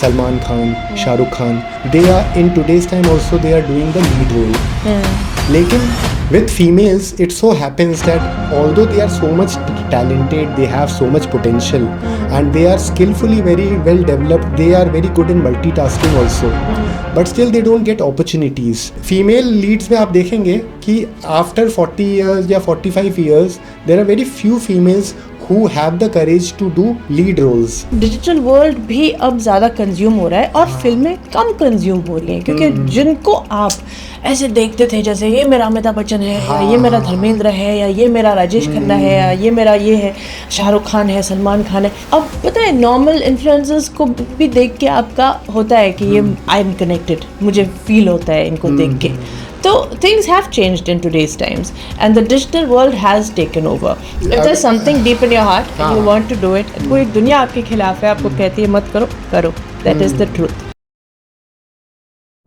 Salman Khan, Shah Rukh Khan, they are in today's time also they are doing the lead role. लेकिन with females it so happens that although they are so much talented, they have so much potential and they are skillfully very well developed, they are very good in multitasking also, but still they don't get opportunities. Female leads में आप देखेंगे कि after 40 years या 45 years there are very few females who have the courage to do lead roles. Digital world भी अब ज़्यादा consume हो रहा है और फिल्में कम कंज्यूम हो रही हैं क्योंकि जिनको आप ऐसे देखते थे जैसे ये मेरा अमिताभ बच्चन है या ये मेरा धर्मेंद्र है या ये मेरा राजेश खन्ना है या ये मेरा ये है शाहरुख खान है, सलमान खान है, अब पता है नॉर्मल इन्फ्लुएंसर्स को भी देख के आपका होता है कि ये आई एम कनेक्टेड, मुझे फील होता है इनको देख के. So things have changed in today's times and the digital world has taken over. If there's something deep in your heart and you want to do it, पूरी दुनिया आपके खिलाफ है, आपको कहती है मत करो, करो. That is the truth.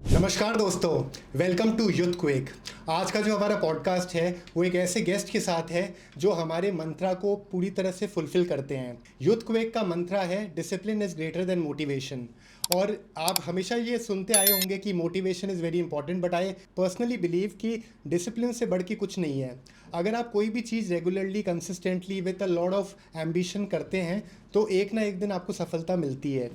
नमस्कार दोस्तों, वेलकम टू यूथक्वेक. आज का जो हमारा पॉडकास्ट है वो एक ऐसे गेस्ट के साथ है जो हमारे मंत्रा को पूरी तरह से फुलफिल करते हैं. यूथक्वेक का मंत्रा है discipline is greater than motivation. और आप हमेशा ये सुनते आए होंगे कि motivation is very important, but I personally believe कि डिसिप्लिन से बढ़ के कुछ नहीं है. अगर आप कोई भी चीज़ regularly consistently with a lot of ambition करते हैं तो एक ना एक दिन आपको सफलता मिलती है.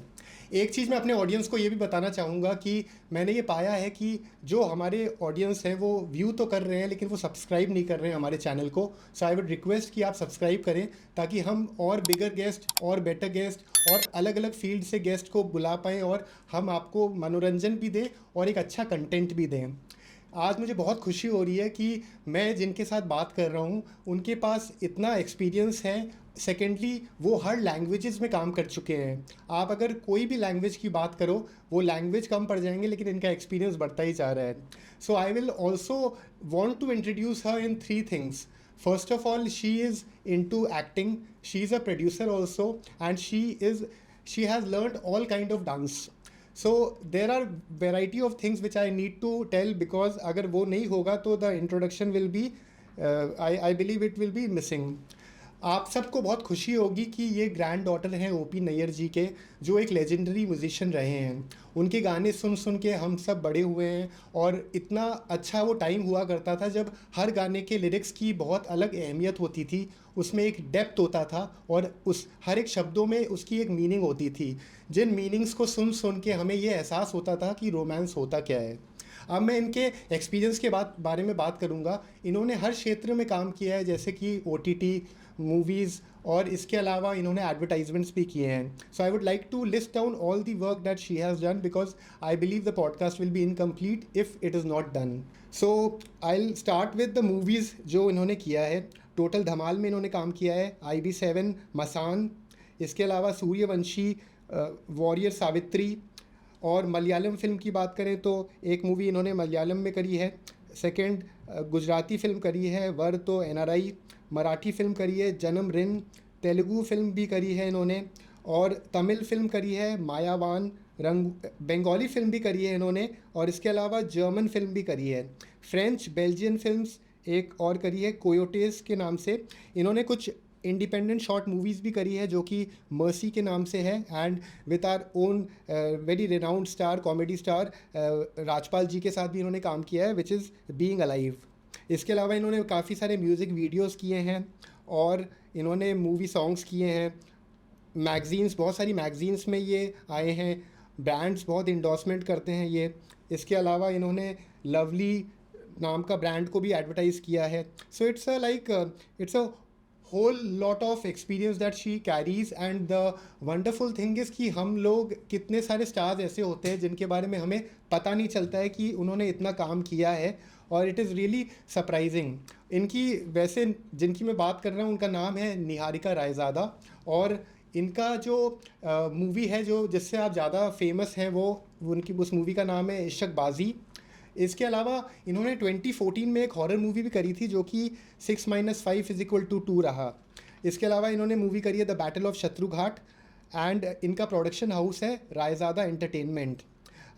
एक चीज़ मैं अपने ऑडियंस को ये भी बताना चाहूँगा कि मैंने ये पाया है कि जो हमारे ऑडियंस हैं वो व्यू तो कर रहे हैं लेकिन वो सब्सक्राइब नहीं कर रहे हैं हमारे चैनल को. सो आई वुड रिक्वेस्ट कि आप सब्सक्राइब करें ताकि हम और बिगर गेस्ट और बेटर गेस्ट और अलग अलग फील्ड से गेस्ट को बुला पाएँ और हम आपको मनोरंजन भी दें और एक अच्छा कंटेंट भी दें. आज मुझे बहुत खुशी हो रही है कि मैं जिनके साथ बात कर रहा हूँ उनके पास इतना एक्सपीरियंस है. सेकेंडली वो हर लैंग्वेजेस में काम कर चुके हैं. आप अगर कोई भी लैंग्वेज की बात करो वो लैंग्वेज कम पड़ जाएंगे लेकिन इनका एक्सपीरियंस बढ़ता ही जा रहा है. So I will also want to introduce her in 3 things. First of all, she is into acting. She is a producer also, and she has learned all kind of dance. So there are variety of things which I need to tell because अगर वो नहीं होगा तो the introduction will be I believe it will be missing. आप सबको बहुत खुशी होगी कि ये ग्रैंड डॉटर हैं ओपी नैयर जी के, जो एक लेजेंडरी म्यूजिशियन रहे हैं. उनके गाने सुन सुन के हम सब बड़े हुए हैं और इतना अच्छा वो टाइम हुआ करता था जब हर गाने के लिरिक्स की बहुत अलग अहमियत होती थी, उसमें एक डेप्थ होता था और उस हर एक शब्दों में उसकी एक मीनिंग होती थी, जिन मीनिंग्स को सुन सुन के हमें ये एहसास होता था कि रोमांस होता क्या है. अब मैं इनके एक्सपीरियंस के बारे में बात करूँगा. इन्होंने हर क्षेत्र में काम किया है जैसे कि OTT, मूवीज़ और इसके अलावा इन्होंने एडवर्टाइजमेंट्स भी किए हैं. So I would like to list down all the work that she has done because I believe the podcast will be incomplete if it is not done. So I will start with the movies जो इन्होंने किया है. Total धमाल में इन्होंने काम किया है, IB7, मसान, इसके अलावा सूर्यवंशी, वॉरियर सावित्री. और मलयालम फ़िल्म की बात करें तो एक मूवी इन्होंने मलयालम में करी है. सेकंड गुजराती फ़िल्म करी है वर तो NRI. मराठी फ़िल्म करी है जन्म रिन. तेलुगु फ़िल्म भी करी है इन्होंने और तमिल फ़िल्म करी है मायावान. बंगाली फ़िल्म भी करी है इन्होंने और इसके अलावा जर्मन फ़िल्म भी करी है. फ्रेंच बेल्जियन फ़िल्म्स एक और करी है कोयोटेस के नाम से. इन्होंने कुछ इंडिपेंडेंट शॉर्ट मूवीज़ भी करी है जो कि मर्सी के नाम से है and with our own very renowned star comedy star Rajpal ji के साथ भी इन्होंने काम किया है विच इज़ बीइंग अलाइव. इसके अलावा इन्होंने काफ़ी सारे म्यूज़िक वीडियोस किए हैं और इन्होंने मूवी सॉन्ग्स किए हैं. मैगज़ीन्स, बहुत सारी मैगज़ीन्स में ये आए हैं. ब्रांड्स बहुत इंडोर्समेंट करते हैं ये. इसके अलावा इन्होंने लवली नाम का ब्रांड को भी एडवर्टाइज़ किया है. So it's a whole lot of experience that she carries and the wonderful thing is कि हम लोग कितने सारे स्टार्स ऐसे होते हैं जिनके बारे में हमें पता नहीं चलता है कि उन्होंने इतना काम किया है और इट इज़ रियली सरप्राइजिंग. इनकी वैसे जिनकी मैं बात कर रहा हूँ उनका नाम है निहारिका रायज़ादा और इनका जो मूवी है जो जिससे आप ज़्यादा फेमस हैं वो उनकी उस मूवी का नाम है इश्कबाजी. इसके अलावा इन्होंने 2014 में एक हॉरर मूवी भी करी थी जो कि 6-5 = 2 रहा. इसके अलावा इन्होंने मूवी करी है द बैटल ऑफ शत्रुघाट एंड इनका प्रोडक्शन हाउस है रायज़ादा एंटरटेनमेंट.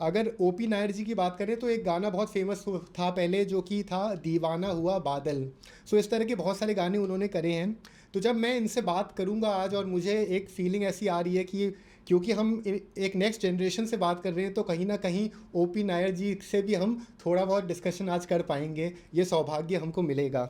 अगर ओपी नायर जी की बात करें तो एक गाना बहुत फेमस था पहले जो कि था दीवाना हुआ बादल. सो इस तरह के बहुत सारे गाने उन्होंने करे हैं. तो जब मैं इनसे बात करूंगा आज और मुझे एक फीलिंग ऐसी आ रही है कि क्योंकि हम एक नेक्स्ट जनरेशन से बात कर रहे हैं तो कहीं ना कहीं ओपी नायर जी से भी हम थोड़ा बहुत डिस्कशन आज कर पाएंगे, ये सौभाग्य हमको मिलेगा.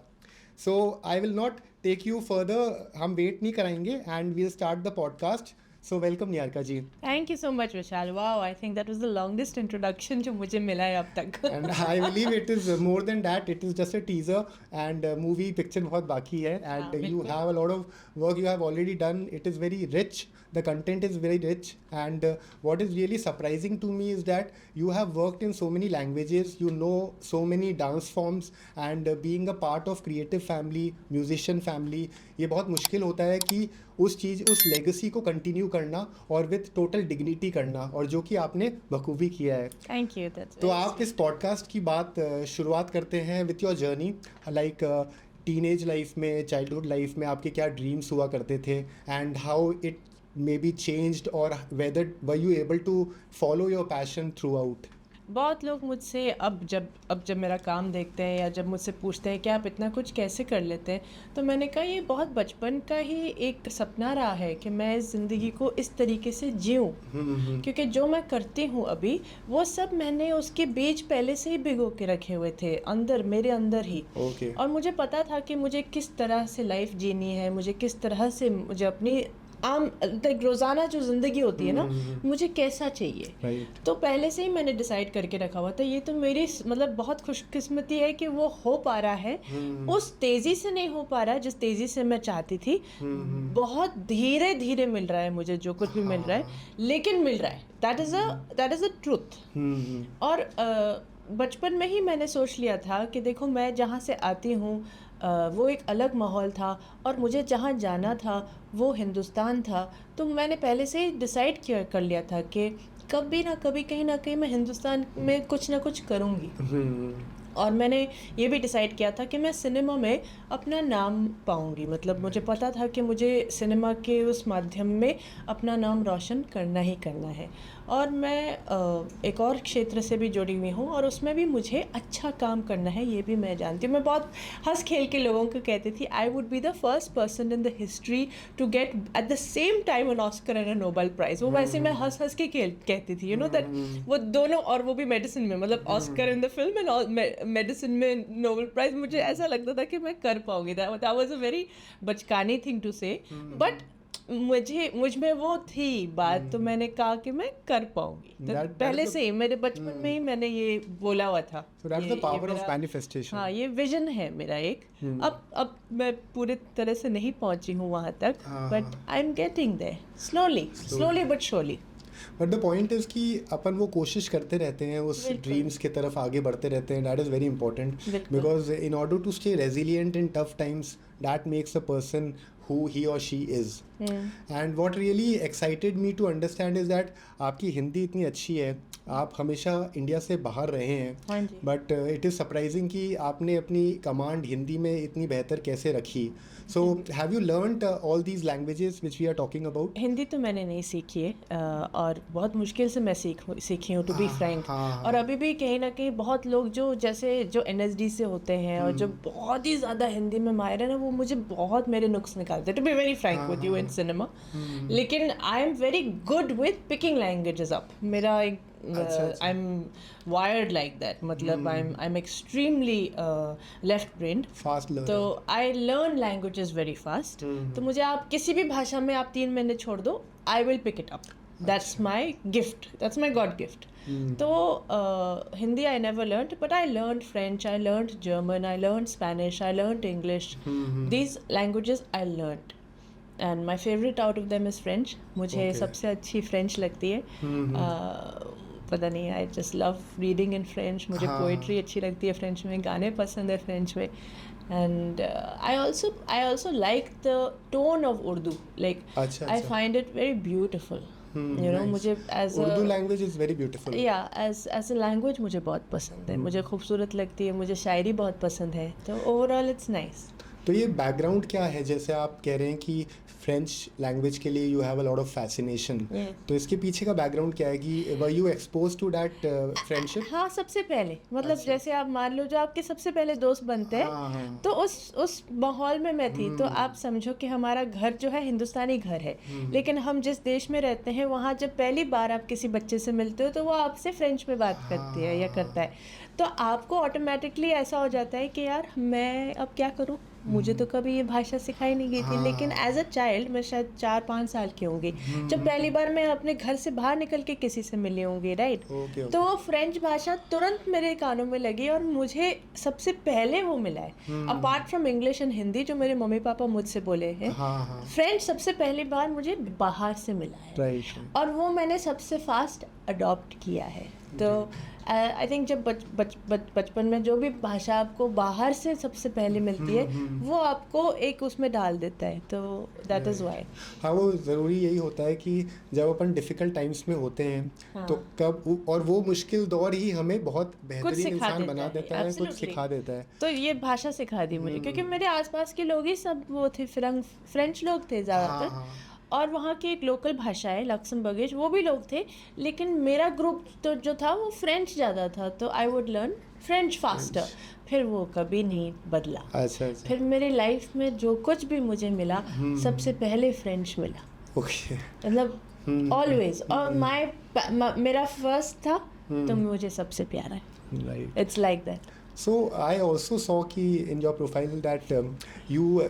So I will not take you further, हम वेट नहीं कराएंगे and we'll start the podcast. So welcome Niharika ji. Thank you so much Vishal. Wow, I think that was the longest introduction जो मुझे मिला है अब तक. And I believe it is more than that, it is just a teaser and movie picture बहुत बाकी है and you have a lot of work you have already done. It is very rich, the content is very rich, and what is really surprising to me is that you have worked in so many languages, you know so many dance forms, and being a part of creative family, musician family, ये बहुत मुश्किल होता है कि उस legacy को continue करना और विथ टोटल डिग्निटी करना, और जो कि आपने बखूबी किया है. Thank you. तो आप इस पॉडकास्ट की बात शुरुआत करते हैं with your journey, like teenage life में, चाइल्डहुड लाइफ में आपके क्या ड्रीम्स हुआ करते थे and how it maybe changed, or whether were you able to follow your passion throughout? बहुत लोग मुझसे अब जब मेरा काम देखते हैं या जब मुझसे पूछते हैं कि आप इतना कुछ कैसे कर लेते हैं, तो मैंने कहा ये बहुत बचपन का ही एक सपना रहा है कि मैं इस ज़िंदगी को इस तरीके से जीऊँ. क्योंकि जो मैं करती हूँ अभी वो सब मैंने उसके बीज पहले से ही भिगो के रखे हुए थे अंदर, मेरे अंदर ही. और मुझे पता था कि मुझे किस तरह से लाइफ जीनी है, मुझे किस तरह से मुझे अपनी आम रोज़ाना जो ज़िंदगी होती है ना, मुझे कैसा चाहिए. तो पहले से ही मैंने डिसाइड करके रखा हुआ था. ये तो मेरी मतलब बहुत खुशकिस्मती है कि वो हो पा रहा है. उस तेज़ी से नहीं हो पा रहा है जिस तेज़ी से मैं चाहती थी. बहुत धीरे धीरे मिल रहा है मुझे जो कुछ भी मिल रहा है, लेकिन मिल रहा है. That is a truth. और बचपन में ही मैंने सोच लिया था कि देखो मैं जहाँ से आती हूँ वो एक अलग माहौल था, और मुझे जहाँ जाना था वो हिंदुस्तान था. तो मैंने पहले से ही डिसाइड कर लिया था कि कभी ना कभी कहीं ना कहीं मैं हिंदुस्तान में कुछ ना कुछ करूँगी. और मैंने ये भी डिसाइड किया था कि मैं सिनेमा में अपना नाम पाऊँगी. मतलब मुझे पता था कि मुझे सिनेमा के उस माध्यम में अपना नाम रोशन करना ही करना है. और मैं एक और क्षेत्र से भी जुड़ी हुई हूँ और उसमें भी मुझे अच्छा काम करना है, ये भी मैं जानती हूँ. मैं बहुत हंस खेल के लोगों को कहती थी I would be the first person in the history to get at the same time an Oscar and a Nobel prize. वो वैसे मैं हंस के कहती थी, यू नो दैट वो दोनों, और वो भी मेडिसिन में, मतलब Oscar in the film and medicine में नोबेल प्राइज. मुझे ऐसा लगता था कि मैं कर पाऊंगी. दैट वाज अ वेरी बचकानी थिंग टू से, बट मुझ में वो थी बात. तो मैंने कहा कि मैं कर पाऊंगी. पहले से ही मेरे बचपन में ही मैंने ये बोला हुआ था. So that's the power of manifestation. हाँ, ये विजन है मेरा एक. अब मैं पूरे तरह से नहीं पहुंची हूँ वहाँ तक, but I am getting there slowly but surely. But the point is कि अपन वो कोशिश करते रहते हैं, उस ड्रीम्स की तरफ आगे बढ़ते रहते हैं. That is very important, because in order to stay resilient in tough times, that makes a person who he or she is. And what really excited me to understand is that आपकी हिंदी इतनी अच्छी है, आप हमेशा India से बाहर रहे हैं, बट इट इज़ सरप्राइजिंग कि आपने अपनी कमांड हिंदी में इतनी बेहतर कैसे रखी. So have you learned all these languages which we are talking about? Hindi तो मैंने नहीं सीखी है, और बहुत मुश्किल से मैं सीखी हूँ, टू बी फ्रैंक. और अभी भी कहीं ना कहीं बहुत लोग जो NSD से होते हैं और जो बहुत ही ज़्यादा हिंदी में माहिर है ना, वो मुझे बहुत मेरे नुक्स निकालते हैं, to be very frank with you, in cinema. लेकिन I am very good with picking languages up. मेरा एक I'm wired like that. मतलब I'm extremely left brained. Fast learner. तो I learn languages very fast. तो मुझे आप किसी भी भाषा में आप 3 महीने छोड़ दो, I will pick it up. That's my gift. That's my God gift. तो Hindi I never learned, but I learned French, I learned German, I learned Spanish, I learned English. These languages I learned. And my favorite out of them is French. मुझे सबसे अच्छी French लगती है. पता नहीं, I just love reading in French. मुझे poetry अच्छी लगती है फ्रेंच में, गाने पसंद है फ्रेंच में. And I also like the tone of Urdu. Like I find it very beautiful. You know, मुझे as Urdu language is very beautiful. या एज अ लैंग्वेज मुझे बहुत पसंद है. मुझे खूबसूरत लगती है, मुझे शायरी बहुत पसंद है. तो ओवरऑल इट्स नाइस. तो ये बैकग्राउंड क्या है, जैसे आप कह रहे हैं कि फ्रेंच लैंग्वेज के लिए you have a lot of fascination, तो इसके पीछे का बैकग्राउंड क्या है कि were you expose to that friendship? हाँ, सबसे पहले मतलब अच्छा। जैसे आप मान लो जो आपके सबसे पहले दोस्त बनते हैं, हाँ हाँ। तो उस माहौल में मैं थी। तो आप समझो कि हमारा घर जो है हिंदुस्तानी घर है, लेकिन हम जिस देश में रहते हैं वहाँ जब पहली बार आप किसी बच्चे से मिलते हो तो वो आपसे फ्रेंच में बात करती है या करता है, तो आपको ऑटोमेटिकली ऐसा हो जाता है कि यार मैं अब क्या करूँ, मुझे तो कभी ये भाषा सिखाई नहीं गई थी। लेकिन एज अ चाइल्ड, मैं शायद 4-5 साल की होंगी जब पहली बार मैं अपने घर से बाहर निकल के किसी से मिली होंगी, राइट? तो वो फ्रेंच भाषा तुरंत मेरे कानों में लगी और मुझे सबसे पहले वो मिला है, apart from English and Hindi जो मेरे मम्मी पापा मुझसे बोले हैं। फ्रेंच सबसे पहली बार मुझे बाहर से मिला है, और वो मैंने सबसे फास्ट अडॉप्ट किया है। तो आई थिंक जब बचपन में जो भी भाषा आपको बाहर से सबसे पहले मिलती है वो आपको एक उसमें डाल देता है, तो दैट इज़ वाई। हाँ, वो ज़रूरी यही होता है कि जब अपन डिफ़िकल्ट टाइम्स में होते हैं तो कब, और वो मुश्किल दौर ही हमें बहुत बेहतरीन इंसान बना देता है, कुछ सिखा देता है। तो ये भाषा सिखा दी मुझे, क्योंकि मेरे आसपास के लोग ही सब वो थे, फ्रेंच लोग थे ज़्यादातर, और वहाँ की एक लोकल भाषा है लक्समबर्गिश, वो भी लोग थे, लेकिन मेरा ग्रुप तो जो था वो फ्रेंच ज़्यादा था, तो I would learn French faster. फिर वो कभी नहीं बदला। अच्छा। फिर मेरी लाइफ में जो कुछ भी मुझे मिला सबसे पहले फ्रेंच मिला, मतलब ऑलवेज। और मेरा फर्स्ट था तो मुझे सबसे प्यारा है। It's like that. So I also saw कि in your profile that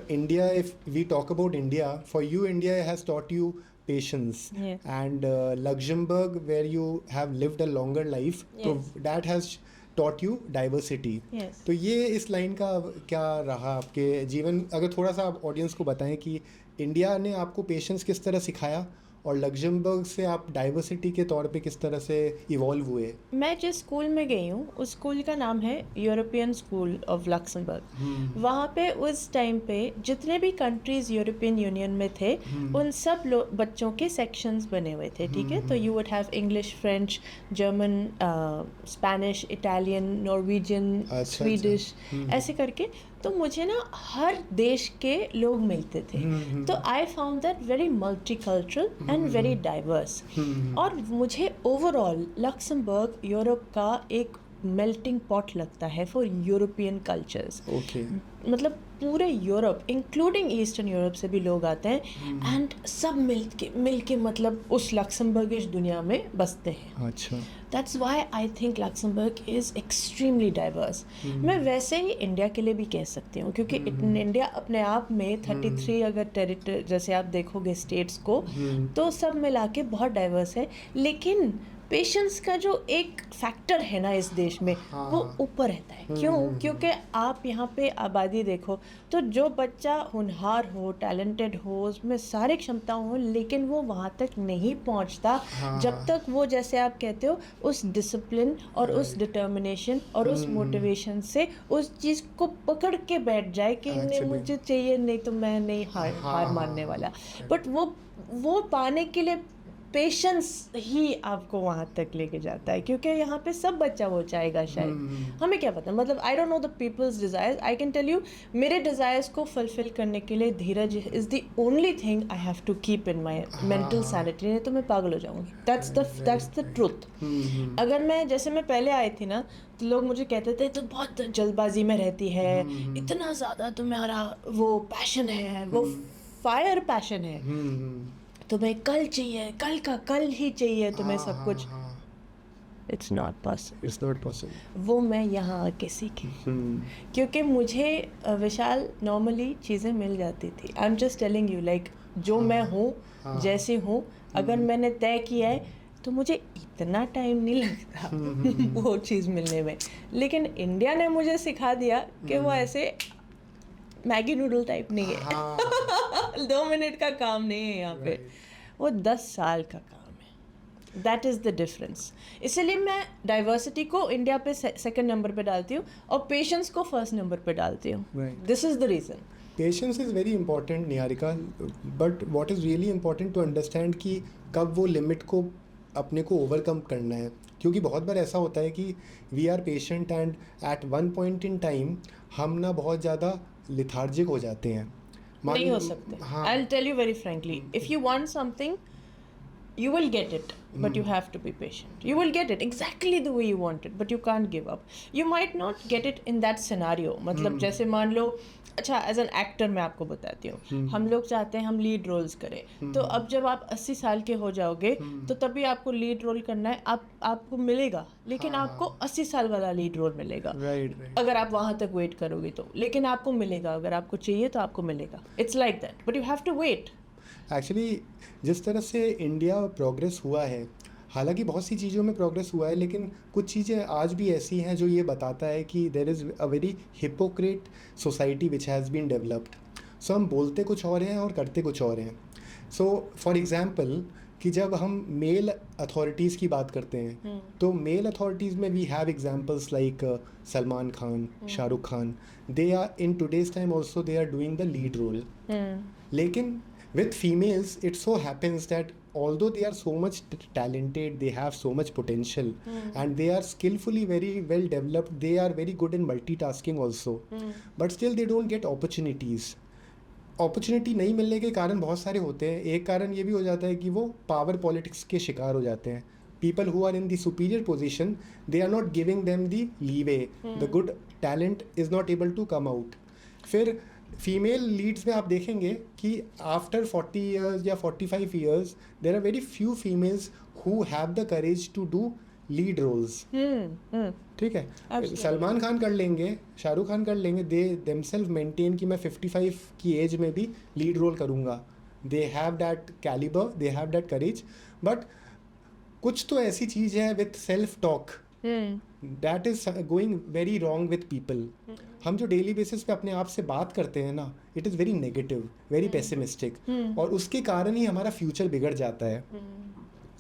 India, if we talk about India, for you India has taught you patience, and Luxembourg where you have lived a longer life, so that has taught you diversity. तो ये इस line का क्या रहा आपके जीवन, अगर थोड़ा सा आप ऑडियंस को बताएं कि इंडिया ने आपको पेशेंस किस तरह सिखाया और लग्जमबर्ग से आप डाइवर्सिटी के तौर पे किस तरह से इवॉल्व हुए? मैं जिस स्कूल में गई हूँ उस स्कूल का नाम है यूरोपियन स्कूल ऑफ लक्समबर्ग। वहाँ पे उस टाइम पे जितने भी कंट्रीज यूरोपियन यूनियन में थे उन सब बच्चों के सेक्शंस बने हुए थे, ठीक है? तो you would have English, French, German, Spanish, Italian, Norwegian, Swedish, ऐसे करके। तो मुझे ना हर देश के लोग मिलते थे, तो I found that very multicultural and very diverse. और मुझे ओवरऑल लक्समबर्ग यूरोप का एक मेल्टिंग पॉट लगता है फॉर यूरोपियन कल्चर्स। मतलब पूरे यूरोप इंक्लूडिंग ईस्टर्न यूरोप से भी लोग आते हैं, एंड सब मिल के मतलब उस लक्समबर्गिश दुनिया में बसते हैं। अच्छा। That's why I think Luxembourg is extremely diverse. मैं वैसे ही इंडिया के लिए भी कह सकती हूँ, क्योंकि इंडिया अपने आप में 33 अगर टेरिटरी जैसे आप देखोगे स्टेट्स को, तो सब मिला के बहुत डाइवर्स है। लेकिन पेशेंस का जो एक फैक्टर है ना इस देश में, वो ऊपर रहता है। क्यों? क्योंकि आप यहाँ पे आबादी देखो तो जो बच्चा होनहार हो, टैलेंटेड हो, उसमें सारी क्षमताएं हो, लेकिन वो वहाँ तक नहीं पहुँचता जब तक वो, जैसे आप कहते हो, उस डिसिप्लिन और उस डिटर्मिनेशन और उस मोटिवेशन से उस चीज़ को पकड़ के बैठ जाए कि नहीं मुझे चाहिए, नहीं तो मैं नहीं हार मानने वाला। बट वो पाने के लिए पेशेंस ही आपको वहाँ तक लेके जाता है, क्योंकि यहाँ पे सब बच्चा वो चाहेगा शायद। हमें क्या पता, मतलब I don't know the people's desires. I can tell you, मेरे डिज़ायर्स को फुलफिल करने के लिए धीरज is the only thing I have to keep in my mental sanity, नहीं तो मैं पागल हो जाऊँगी। That's the truth. अगर मैं, जैसे मैं पहले आई थी ना, तो लोग मुझे कहते थे तो बहुत जल्दबाजी में रहती है, इतना ज़्यादा तुम्हारा वो पैशन है, वो फायर पैशन है, तुम्हें कल चाहिए, कल का कल ही चाहिए तुम्हें सब कुछ। It's not possible. वो मैं यहाँ आके सीखी, क्योंकि मुझे विशाल नॉर्मली चीज़ें मिल जाती थी। I am just telling you, like जो मैं हूँ, जैसे हूँ, अगर मैंने तय किया है तो मुझे इतना टाइम नहीं लगता वो चीज़ मिलने में। लेकिन इंडिया ने मुझे सिखा दिया कि वो ऐसे मैगी नूडल टाइप नहीं है। 2 मिनट का काम नहीं है यहाँ पे, वो 10 साल का काम है। That is the difference. इसलिए मैं डाइवर्सिटी को इंडिया पे सेकंड नंबर पे डालती हूँ और पेशेंस को फर्स्ट नंबर पे डालती हूँ। This is the reason. Patience is very important Niharika, but what is really important to understand कि कब वो लिमिट को अपने को ओवरकम करना है। क्योंकि बहुत बार ऐसा होता है कि we are patient and at one point in time हम ना बहुत ज़्यादा लिथार्जिक हो जाते हैं। नहीं हो सकते। हाँ, I'll tell you very frankly, if you want something, you will get it, but you have to be patient. You will get it exactly the way you want it, but you can't give up. You might not get it in that scenario. मतलब जैसे मान लो, अच्छा as an actor मैं आपको बताती हूँ, हम लोग चाहते हैं हम लीड रोल्स करें, तो अब जब आप 80 साल के हो जाओगे तो तभी आपको लीड रोल करना है, आपको मिलेगा, लेकिन आपको 80 साल वाला लीड रोल मिलेगा। राइट। अगर आप वहाँ तक वेट करोगे तो, लेकिन आपको मिलेगा, अगर आपको चाहिए तो आपको मिलेगा। It's like that, but you have to wait. Actually जिस तरह से इंडिया प्रोग्रेस हुआ है, हालांकि बहुत सी चीज़ों में प्रोग्रेस हुआ है, लेकिन कुछ चीज़ें आज भी ऐसी हैं जो ये बताता है कि there is a very hypocrite society which has been developed. So हम बोलते कुछ और हैं और करते कुछ और हैं। सो फॉर एग्ज़ाम्पल कि जब हम मेल अथॉरिटीज़ की बात करते हैं, तो मेल अथॉरिटीज़ में we have examples like Salman Khan, Shahrukh Khan, they are in today's time also they are doing the lead role. लेकिन with females it so happens that although they are so much talented, they have so much potential, and they are skillfully very well developed, they are very good in multitasking also, but still they don't get opportunities. Opportunity नहीं मिलने के कारण बहुत सारे होते हैं। एक कारण ये भी हो जाता है कि वो पावर पॉलिटिक्स के शिकार हो जाते हैं। People who are in the superior position, they are not giving them the leeway, the good talent is not able to come out. फिर फीमेल लीड्स में आप देखेंगे कि आफ्टर 40 years या 45 years there are very few females who have the courage to do lead roles. ठीक है, सलमान खान कर लेंगे, शाहरुख खान कर लेंगे, दे देमसेल्फ मेंटेन कि मैं 55 की एज में भी लीड रोल करूँगा। They have that calibre, they have that courage. But कुछ तो ऐसी चीज़ है with self talk that is going very wrong with people. हम जो डेली बेसिस पे अपने आप से बात करते हैं ना, it is very negative, very pessimistic, और उसके कारण ही हमारा फ्यूचर बिगड़ जाता है।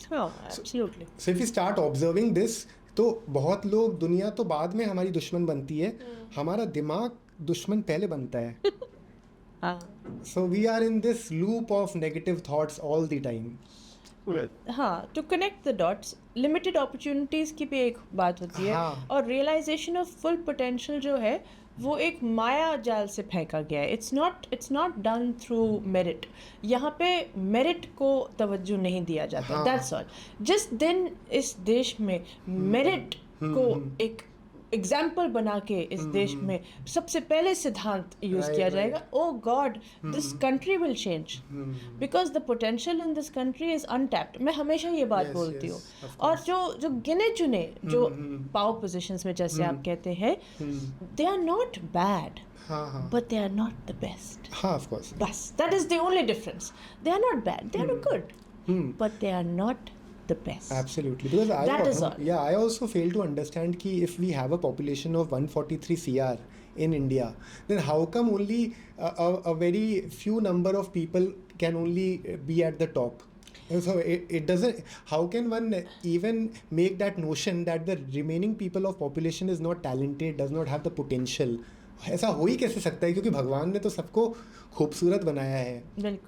So if you start observing this, तो बहुत लोग, दुनिया तो बाद में हमारी दुश्मन बनती है, हमारा दिमाग दुश्मन पहले बनता है। So we are in this loop of negative thoughts all the time. हाँ, to connect the dots, limited opportunities की भी एक बात होती है, और रियलाइजेशन ऑफ फुल पोटेंशियल जो है वो एक माया जाल से फेंका गया है। It's not done through merit. यहाँ पे मेरिट को तवज्जो नहीं दिया जाता, दैट्स ऑल। जिस दिन इस देश में मेरिट को एक एग्जाम्पल बना के इस देश में सबसे पहले सिद्धांत यूज किया जाएगा, oh God, this country will change, because the potential in this country is untapped. मैं हमेशा ये बात बोलती हूँ। और जो गिने चुने जो पावर पोजिशंस में, जैसे आप कहते हैं, they are not bad, but they are not the best. Of course. बस, that is the only difference. They are not bad, they are not good, but they are not the best. Absolutely, because that is all. Yeah, I also fail to understand कि if we have a population of 143 CR in India, then how come only a very few number of people can only be at the top? So it doesn't, how can one even make that notion that the remaining people of population is not talented, does not have the potential? ऐसा हो ही कैसे सकता है, क्योंकि भगवान ने तो सबको खूबसूरत बनाया है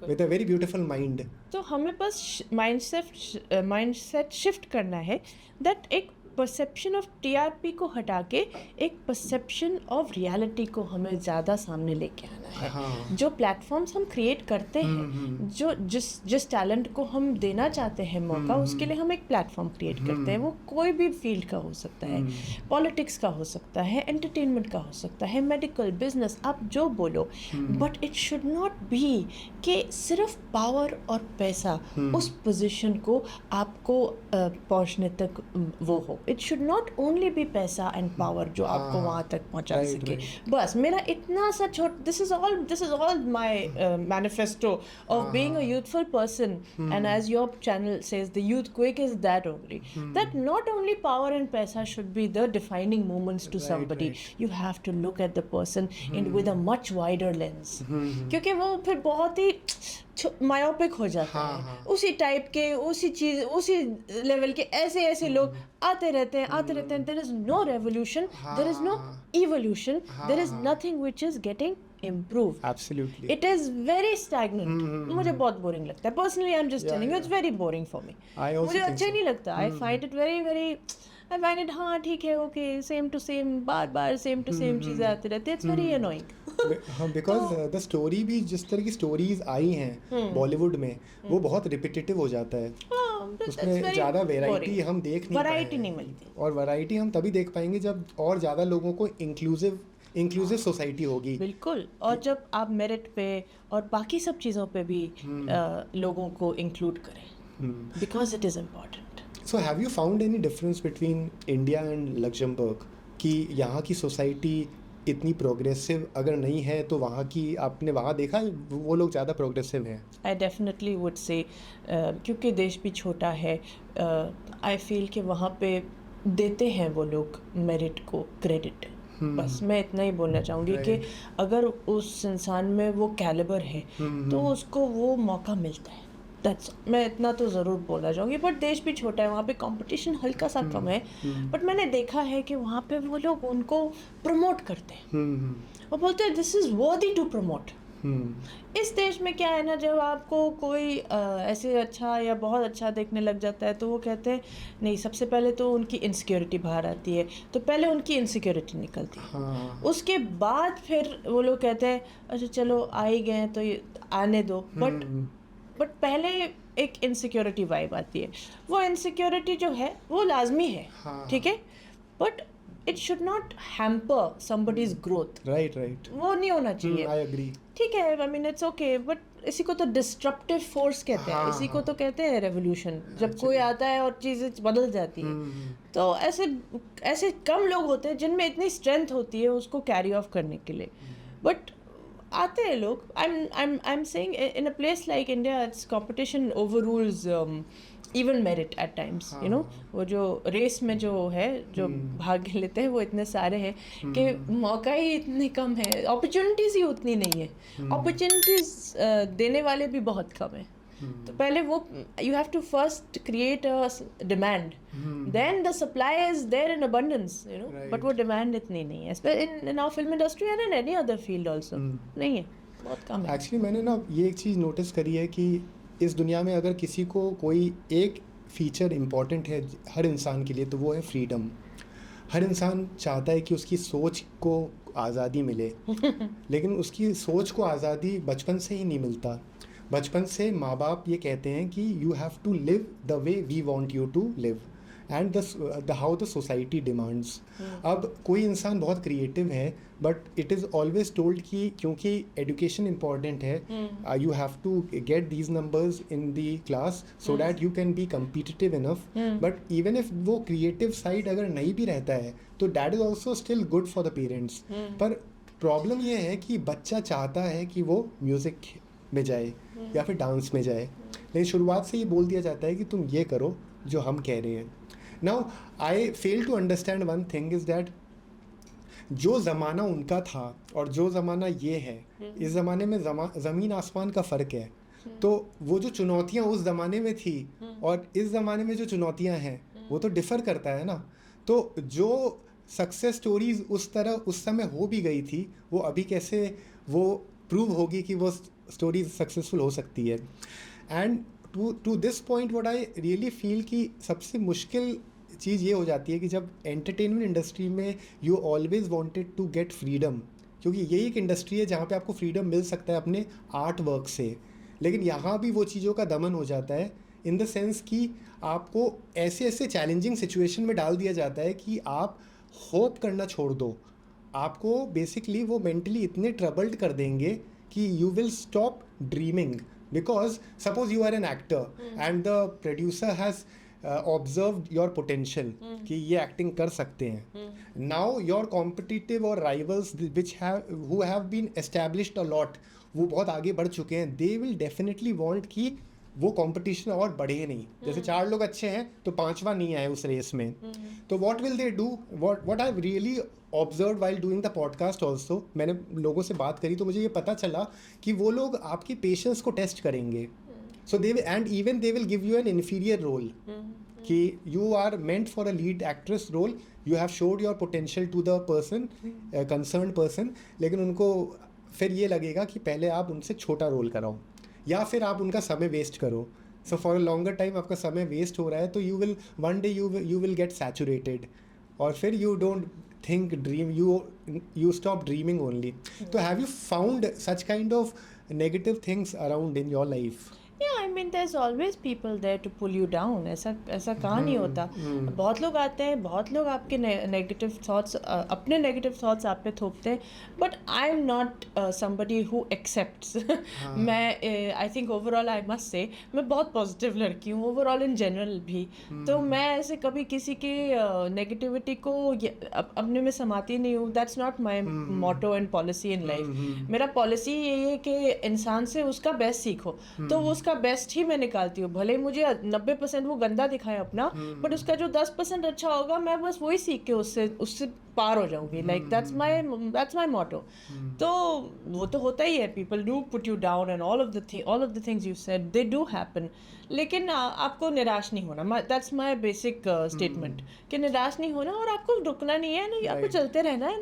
with a very beautiful mind. तो हमें बस माइंडसेट शिफ्ट करना है, दैट एक परसेप्शन ऑफ टीआरपी को हटा के एक परसेप्शन ऑफ रियलिटी को हमें ज़्यादा सामने लेके आना है। जो प्लेटफॉर्म्स हम क्रिएट करते हैं, जो जिस टैलेंट को हम देना चाहते हैं मौका, उसके लिए हम एक प्लेटफॉर्म क्रिएट करते हैं। वो कोई भी फील्ड का हो सकता है, पॉलिटिक्स का हो सकता है, एंटरटेनमेंट का हो सकता है, मेडिकल, बिजनेस, आप जो बोलो, but it should not be कि सिर्फ पावर और पैसा उस पोजीशन को आपको पहुंचने तक वो हो। It should not only be पैसा एंड पावर जो आपको वहाँ तक पहुँचा सके। बस मेरा इतना सा this is all my manifesto of being a youthful person, and as your channel says the youth quick is that only, that not only power and पैसा should be the defining moments to somebody. You have to look at the person in with a much wider lens, क्योंकि वो फिर बहुत ही myopic हो जाता है। उसी type के, उसी चीज, उसी लेवल के ऐसे लोग आते रहते हैं। There is no revolution, there is no evolution, there is nothing which is getting improved. Absolutely. It is very stagnant. मुझे बहुत बोरिंग लगता है। Personally, I'm just telling you, it's very boring for me. मुझे अच्छा नहीं लगता। I find it very I find it, हाँ ठीक है, okay, same to same, bar same to same चीज़ें आती रहती है। It's very annoying. हाँ, बिकॉज द स्टोरी भी जिस तरह की स्टोरीज आई हैं बॉलीवुड में वो बहुत रिपीटेटिव हो जाता है, उसमें ज़्यादा वैरायटी हम देख नहीं वैरायटी पाए नहीं हैं। मिलती। और वैरायटी हम तभी देख पाएंगे जब और ज़्यादा लोगों को इंक्लूसिव सोसाइटी होगी। बिल्कुल, और जब आप मेरिट पे और बाकी सब चीज़ों पे भी लोगों को इंक्लूड करें, because it is important. So have you found any difference between India and Luxembourg कि यहाँ की सोसाइटी इतनी प्रोग्रेसिव अगर नहीं है तो वहाँ की आपने वहाँ देखा वो लोग ज़्यादा प्रोग्रेसिव हैं? आई डेफिनेटली वुड से, क्योंकि देश भी छोटा है, आई फील कि वहाँ पे देते हैं वो लोग मेरिट को क्रेडिट। बस मैं इतना ही बोलना चाहूँगी कि अगर उस इंसान में वो कैलिबर है तो उसको वो मौका मिलता है। दैट्स, मैं इतना तो ज़रूर बोलना चाहूँगी। बट देश भी छोटा है, वहाँ पे कंपटीशन हल्का सा कम है, बट मैंने देखा है कि वहाँ पे वो लोग उनको प्रमोट करते हैं और बोलते हैं this is worthy to promote. इस देश में क्या है ना, जब आपको कोई ऐसे अच्छा या बहुत अच्छा देखने लग जाता है तो वो कहते हैं नहीं, सबसे पहले तो उनकी इनसिक्योरिटी बाहर आती है, तो पहले उनकी इनसिक्योरिटी निकलती है। हाँ। उसके बाद फिर वो लोग कहते हैं अच्छा चलो आ ही गए हैं तो ये आने दो, बट पहले एक इनसिक्योरिटी वाइब आती है। वो इनसिक्योरिटी जो है वो लाजमी है, ठीक है, but it should not hamper somebody's growth. Right, वो नहीं होना चाहिए। I agree. ठीक है, I mean it's okay, but इसी को तो डिस्ट्रप्टिव फोर्स कहते हैं, इसी को तो कहते हैं रेवोल्यूशन, जब कोई आता है और चीज़ें बदल जाती है। तो ऐसे कम लोग होते हैं जिनमें इतनी स्ट्रेंथ होती है उसको कैरी ऑफ करने के लिए, बट आते हैं लोग। I am saying in a place like India it's competition overrules even merit at times, you know. वो जो रेस में जो है, जो भाग लेते हैं वो इतने सारे हैं कि मौका ही इतने कम है, अपॉर्चुनिटीज़ ही उतनी नहीं है, अपॉर्चुनिटीज़ देने वाले भी बहुत कम है। तो पहले वो you have to first create a demand, then the supply is there in abundance, you know, but वो डिमांड इतनी नहीं है in our film industry and in any other field also, नहीं है, बहुत कम है। एक्चुअली मैंने ना ये एक चीज़ नोटिस करी है कि इस दुनिया में अगर किसी को कोई एक फीचर इम्पॉर्टेंट है हर इंसान के लिए तो वो है फ्रीडम। हर इंसान चाहता है कि उसकी सोच को आज़ादी मिले लेकिन उसकी सोच को आज़ादी बचपन से ही नहीं मिलता। बचपन से माँ बाप ये कहते हैं कि you have to live the way we want you to live and the how the society demands. अब कोई इंसान बहुत क्रिएटिव है but it is always told कि क्योंकि एजुकेशन इम्पॉर्टेंट है, you have to get these numbers in the class so that you can be competitive enough. But even if वो creative side अगर नहीं भी रहता है तो that is also still good for the parents. पर problem ये है कि बच्चा चाहता है कि वो म्यूज़िक में जाए या फिर डांस में जाए, लेकिन शुरुआत से ये बोल दिया जाता है कि तुम ये करो जो हम कह रहे हैं। Now, I fail to understand one thing is that जो ज़माना उनका था और जो ज़माना ये है, इस ज़माने में ज़मीन आसमान का फ़र्क है। तो वो जो चुनौतियाँ उस ज़माने में थी और इस ज़माने में जो चुनौतियाँ हैं वो तो डिफ़र करता है ना। तो जो सक्सेस स्टोरीज़ उस तरह उस समय हो भी गई थी वो अभी कैसे वो प्रूव होगी कि वो स्टोरीज सक्सेसफुल हो सकती है। And to this point what I really feel कि सबसे मुश्किल चीज़ ये हो जाती है कि जब एंटरटेनमेंट इंडस्ट्री में you always wanted to get freedom, क्योंकि यही एक इंडस्ट्री है जहाँ पे आपको फ्रीडम मिल सकता है अपने आर्ट वर्क से, लेकिन यहाँ भी वो चीज़ों का दमन हो जाता है इन द सेंस कि आपको ऐसे ऐसे चैलेंजिंग सिचुएशन में डाल दिया जाता है कि आप होप करना छोड़ दो। आपको बेसिकली वो मेंटली इतने ट्रबल्ड कर देंगे कि you will stop dreaming, because suppose you are an actor and the producer has observed your potential कि ये एक्टिंग कर सकते हैं। नाउ योर कॉम्पिटिटिव और rivals which who have been established a lot, वो बहुत आगे बढ़ चुके हैं, दे विल डेफिनेटली वांट कि वो कंपटीशन और बढ़े नहीं। जैसे 4 लोग अच्छे हैं तो 5वां नहीं आए उस रेस में, तो what will they do? What I really observe while doing the podcast also, मैंने लोगों से बात करी तो मुझे ये पता चला कि वो लोग आपकी पेशेंस को टेस्ट करेंगे। So they and even they will give you an inferior role कि you are meant for a lead actress role, you have showed your potential to the person concern person, लेकिन उनको फिर ये लगेगा कि पहले आप उनसे छोटा रोल कराओ या फिर आप उनका समय वेस्ट करो। So for a longer time आपका समय वेस्ट हो रहा है तो you will one day you will get saturated और फिर you don't think, dream, you stop dreaming only. So have you found such kind of negative things around in your life? Yeah, I mean there's always people there to pull you down. ऐसा कहाँ नहीं होता. बहुत लोग आते हैं, बहुत लोग आपके नेगेटिव थॉट्स अपने नेगेटिव थॉट्स आप पे थोपते हैं. But I am not somebody who accepts. मैं I think overall I must say मैं बहुत पॉजिटिव लड़की हूँ ओवरऑल इन जनरल भी. तो मैं ऐसे कभी किसी की नेगेटिविटी को अपने में समाती नहीं हूँ. That's not my motto and policy in life. मेरा पॉलिसी यही है कि इंसान से उसका बेस्ट सीखो. तो उसका बेस्ट ही मैं निकालती हूँ. भले मुझे 90% वो गंदा दिखाए अपना, बट उसका जो 10% अच्छा होगा मैं बस वही सीख के उससे पार हो जाऊंगी. लाइक दैट्स माई मोटो. तो वो तो होता ही है. People do put you down and all of the things you said they do happen. लेकिन आपको निराश नहीं होना. दैट्स माई बेसिक स्टेटमेंट कि निराश नहीं होना और आपको रुकना नहीं है. नहीं, आपको चलते रहना है.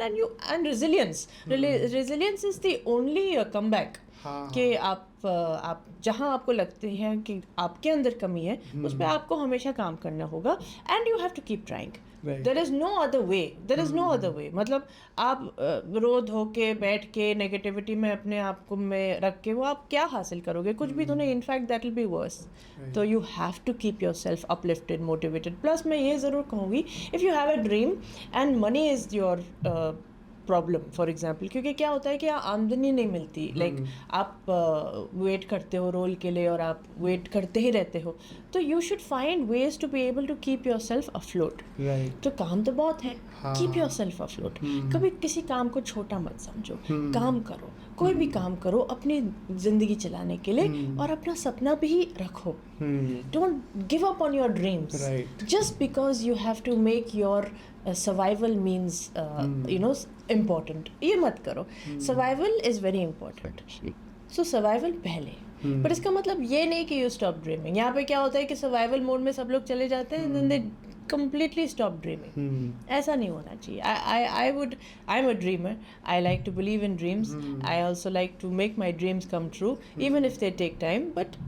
And resilience is the only comeback. कि आप जहाँ आपको लगते हैं कि आपके अंदर कमी है उस पर आपको हमेशा काम करना होगा. And you have to keep trying. There is no other way. मतलब आप रो धो के बैठ के नेगेटिविटी में अपने आप को में रख के वो आप क्या हासिल करोगे? कुछ भी तो नहीं. In fact that will be worse. तो you have to keep your self uplifted, motivated. Plus मैं ये ज़रूर कहूँगी, if you have a dream and money is your problem for example, क्योंकि क्या होता है कि आमदनी नहीं मिलती. लाइक आप वेट करते हो रोल के लिए और आप वेट करते ही रहते हो. तो you should find ways to be able to keep your self afloat. तो काम तो बहुत है. Keep your self afloat. कभी किसी काम को छोटा मत समझो. काम करो, कोई भी काम करो अपनी ज़िंदगी चलाने के लिए, और अपना सपना भी रखो. Don't give up on your dreams just because you have to make your survival means important. ये मत करो. Survival is very important. So survival पहले. बट इसका मतलब ये नहीं कि यू स्टॉप ड्रीमिंग. यहाँ पे क्या होता है कि सर्वाइवल मोड में सब लोग चले जाते हैं and they completely stop dreaming. ऐसा नहीं होना चाहिए. I'm a dreamer. I like to believe in dreams. I also like to make my dreams come true, even if they take time. But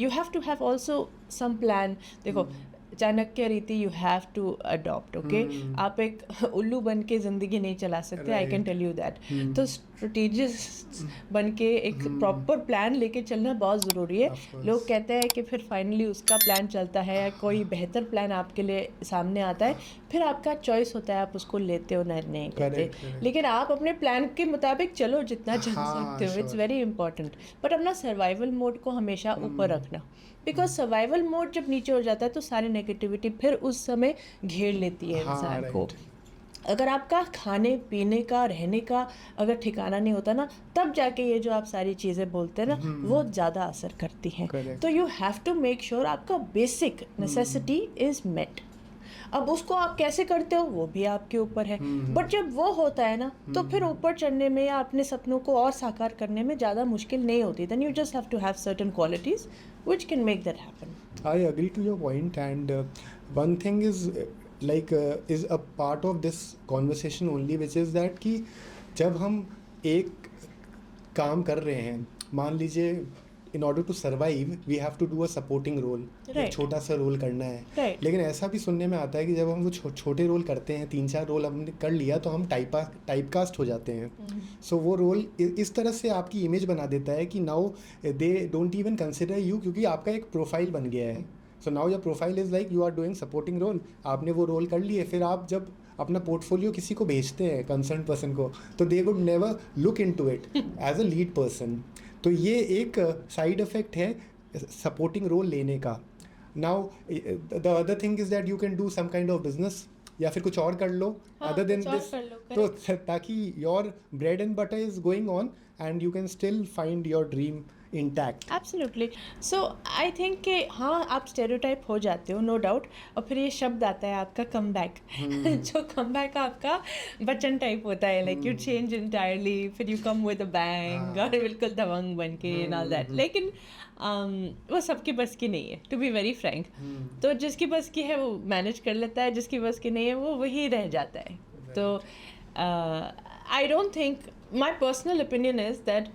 you have to have also some plan. देखो, चाणक्य रीति you have to adopt. Okay, आप एक उल्लू बन के ज़िंदगी नहीं चला सकते. I can tell you that. तो स्ट्रेटेजिस्ट बन के एक प्रॉपर प्लान लेके चलना बहुत ज़रूरी है. लोग कहते हैं कि फिर फाइनली उसका प्लान चलता है या कोई बेहतर प्लान आपके लिए सामने आता है, फिर आपका चॉइस होता है आप उसको लेते हो नहीं करते. लेकिन आप अपने प्लान के मुताबिक चलो जितना चल सकते हो. It's very important. बट अपना सर्वाइवल मोड को हमेशा ऊपर रखना, बिकॉज सर्वाइवल मोड जब नीचे हो जाता है तो सारी नेगेटिविटी फिर उस समय घेर लेती है इंसान को. अगर आपका खाने पीने का रहने का अगर ठिकाना नहीं होता ना, तब जाके ये जो आप सारी चीज़ें बोलते हैं ना वो ज़्यादा असर करती हैं. तो you have to make sure आपका बेसिक नेसेसिटी इज़ मेट. अब उसको आप कैसे करते हो वो भी आपके ऊपर है. बट जब वो होता है ना तो फिर ऊपर चढ़ने में या अपने सपनों को और साकार करने में ज़्यादा मुश्किल नहीं होती. Then you just have to have certain qualities which can make that happen. I agree to your point, and one thing is is a part of this conversation only, which is that कि जब हम एक काम कर रहे हैं, मान लीजिए in order to survive we have to do a supporting role. एक छोटा सा रोल करना है. लेकिन ऐसा भी सुनने में आता है कि जब हम वो छोटे रोल करते हैं, 3-4 रोल हमने कर लिया तो हम टाइपकास्ट हो जाते हैं. सो वो रोल इस तरह से आपकी इमेज बना देता है कि now they don't even consider you, क्योंकि आपका एक प्रोफाइल बन गया है. So now your profile is like you are doing supporting role. आपने वो रोल कर लिए, फिर आप जब अपना पोर्टफोलियो किसी को भेजते हैं कंसर्न पर्सन को, तो they would never look into it as a lead person. तो ये एक साइड इफ़ेक्ट है सपोर्टिंग रोल लेने का. Now the other thing is that you can do some kind of business या फिर कुछ और कर लो अदर देन दिस, तो ताकि your bread and butter is going on and you can still find your dream intact. Absolutely. So I think कि हाँ आप स्टेरियोटाइप हो जाते हो, नो डाउट. और फिर ये शब्द आता है आपका कम बैक. जो कम बैक आपका बच्चन टाइप होता है. लाइक यू चेंज इंटायरली, फिर you come with a bang और बिल्कुल दबंग बन के एंड ऑल दैट. लेकिन वो सबकी बस की नहीं है, टू बी वेरी फ्रैंक. तो जिसकी बस की है वो मैनेज कर लेता है, जिसकी बस की नहीं है वो वही रह जाता है. तो I don't think, my personal opinion is that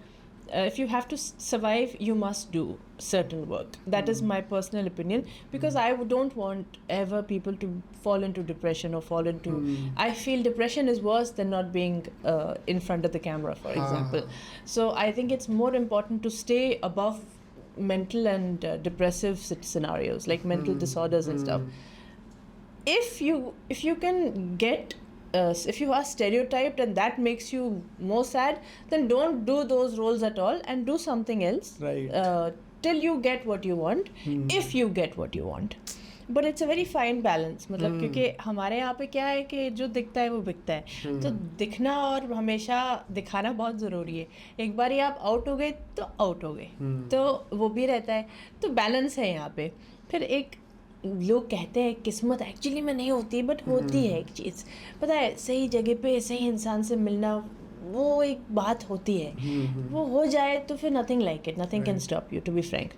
if you have to survive, you must do. certain work. That is my personal opinion, because I don't want ever people to fall into depression or fall into I feel depression is worse than not being in front of the camera, for example. So I think it's more important to stay above mental and depressive scenarios, like mental disorders and stuff. If you can get if you are stereotyped and that makes you more sad, then don't do those roles at all and do something else. Right. Till you get what you want, if you get what you want. But it's a very fine balance, मतलब क्योंकि हमारे यहाँ पे क्या है कि जो दिखता है वो बिकता है, तो दिखना और हमेशा दिखाना बहुत ज़रूरी है. एक बार ही आप आउट हो गए तो आउट हो गए, तो वो भी रहता है. तो बैलेंस है यहाँ पे. फिर एक लोग कहते हैं किस्मत एक्चुअली में नहीं होती, बट होती है एक चीज़, पता है, सही जगह पे सही इंसान से मिलना, वो एक बात होती है. वो हो जाए तो फिर nothing like it, nothing can stop you, to be frank.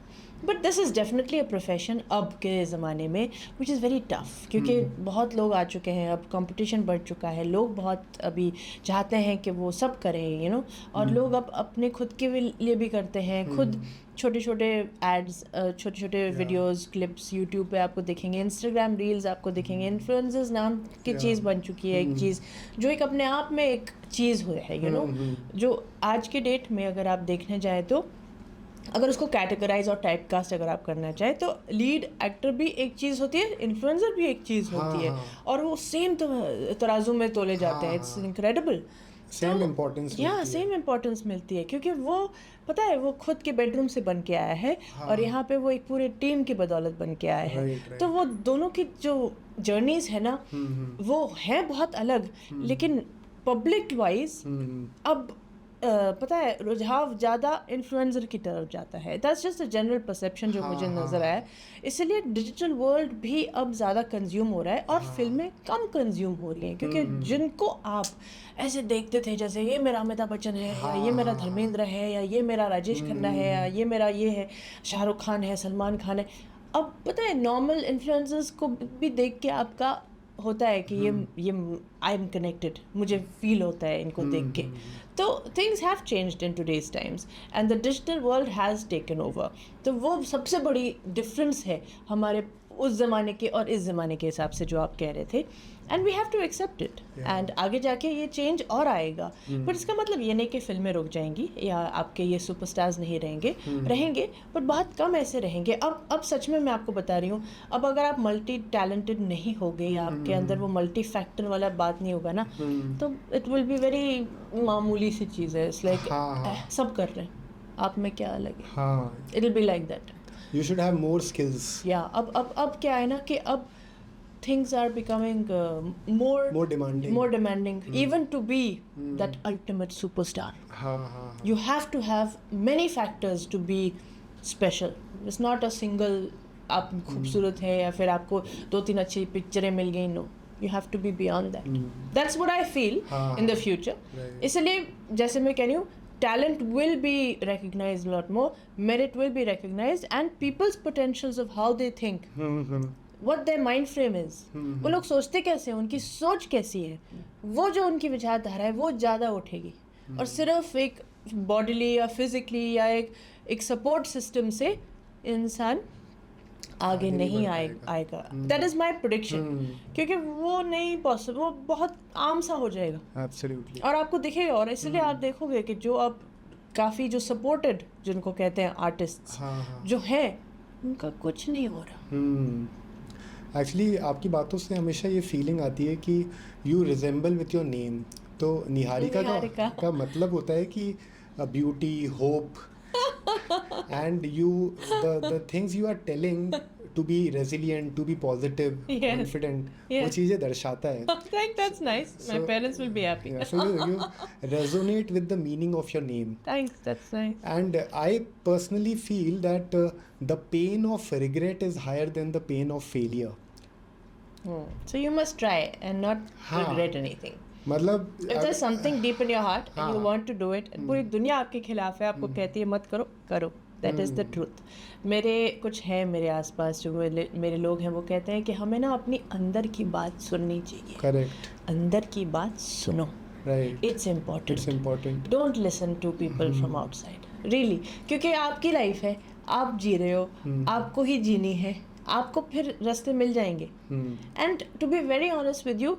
But this is definitely a profession अब के ज़माने में विच इज़ वेरी टफ, क्योंकि बहुत लोग आ चुके हैं, अब कंपटीशन बढ़ चुका है, लोग बहुत अभी चाहते हैं कि वो सब करें, यू नो, और लोग अब अपने खुद के लिए भी करते हैं. खुद छोटे छोटे एड्स, छोटे छोटे वीडियोस, क्लिप्स यूट्यूब पे आपको दिखेंगे, इंस्टाग्राम रील्स आपको दिखेंगे. इन्फ्लुएंसर्स नाम की चीज़ बन चुकी है, एक चीज़ जो एक अपने आप में एक चीज़ है, यू नो, जो आज के डेट में अगर आप देखने जाए तो अगर उसको कैटेगराइज और टाइपकास्ट अगर आप करना चाहें तो लीड एक्टर भी एक चीज़ होती है, इन्फ्लुएंसर भी एक चीज़ होती है, और वो सेम तराजू में तोले जाते हैं. It's incredible. सेम इम्पोर्टेंस, या सेम इम्पोर्टेंस मिलती है, क्योंकि वो पता है वो खुद के बेडरूम से बन के आया है, और यहाँ पे वो एक पूरे टीम की बदौलत बन के आया है. तो वो दोनों की जो जर्नीज है ना, वो है बहुत अलग, लेकिन पब्लिक वाइज अब पता है रुझाव ज़्यादा इन्फ्लुएंसर की तरफ जाता है. That's just a general perception जो मुझे नज़र आया. इसलिए डिजिटल वर्ल्ड भी अब ज़्यादा कंज्यूम हो रहा है, और फिल्में कम कंज्यूम हो रही हैं, क्योंकि जिनको आप ऐसे देखते थे जैसे ये मेरा अमिताभ बच्चन है, या ये मेरा धर्मेंद्र है, या ये मेरा राजेश खन्ना है, या ये मेरा ये है शाहरुख खान है, सलमान खान है, अब पता है नॉर्मल इन्फ्लुएंसर्स को भी देख के आपका होता है कि ये आई एम कनेक्टेड, मुझे फील होता है इनको देख के. तो things have changed in today's times and the digital world has taken over. तो वो सबसे बड़ी डिफरेंस है हमारे उस ज़माने के और इस ज़माने के हिसाब से जो आप कह रहे थे. And we have to accept it, and आगे जाके ये चेंज और आएगा. बट इसका मतलब ये नहीं कि फिल्में रुक जाएंगी या आपके ये सुपरस्टार्स नहीं रहेंगे, बट बहुत कम ऐसे रहेंगे. अब सच में मैं आपको बता रही हूँ, अब अगर आप मल्टी टैलेंटेड नहीं होगे या आपके अंदर वो मल्टी फैक्टर वाला बात नहीं होगा ना, तो इट विल बी वेरी मामूली सी चीज़ है. इट्स लाइक सब कर रहे हैं, आप में क्या अलग है. It will be like that. You should have more skills. Yeah, अब क्या है ना कि अब things are becoming more demanding, even to be that ultimate superstar. You have to have many factors to be special. It's not a single आप खूबसूरत है या फिर आपको 2-3 अच्छी पिक्चरें मिल गई. No, you have to be beyond that. That's what I feel in the future. इसलिए जैसे मैं कह रही हूँ, talent will be recognized a lot more, merit will be recognized, and people's potentials of how they think, what their mind frame is, वो लोग सोचते कैसे हैं, उनकी सोच कैसी है, वो जो उनकी विचारधारा है वो ज़्यादा उठेगी. और सिर्फ एक बॉडीली या फिजिकली या एक सपोर्ट सिस्टम से इंसान आगे नहीं आएगा. दैट इज माई प्रेडिक्शन, क्योंकि वो नहीं पॉसिबल, वो बहुत आम सा हो जाएगा. Absolutely. और आपको दिखेगा, और इसलिए आप देखोगे कि जो अब काफ़ी जो सपोर्टेड जिनको कहते हैं आर्टिस्ट जो हैं, उनका कुछ नहीं हो रहा. एक्चुअली आपकी बातों से हमेशा ये फीलिंग आती है कि you resemble with your name. तो निहारिका का मतलब होता है कि beauty, hope, and the things you are telling to be resilient, to be positive, confident, वो चीज़ें दर्शाता है. That's nice. My parents will be happy. So you resonate with the meaning of your name. Thanks, that's nice. And I personally feel that the pain of regret is higher than the pain of failure. So you must try and not regret anything. मतलब if there's something deep in your heart and you want to do it, पूरी दुनिया आपके खिलाफ है, आपको कहती है मत करो. That is the truth. मेरे कुछ हैं मेरे आसपास जो मेरे लोग हैं, वो कहते हैं कि हमें ना अपनी अंदर की बात सुननी चाहिए. करेक्ट. अंदर की बात सुनो. Right. It's important. It's important. Don't listen to people from outside. Really, क्योंकि आपकी लाइफ है, आप जी रहे हो, आपको ही जीनी है, आपको फिर रास्ते मिल जाएंगे. And to be very honest with you,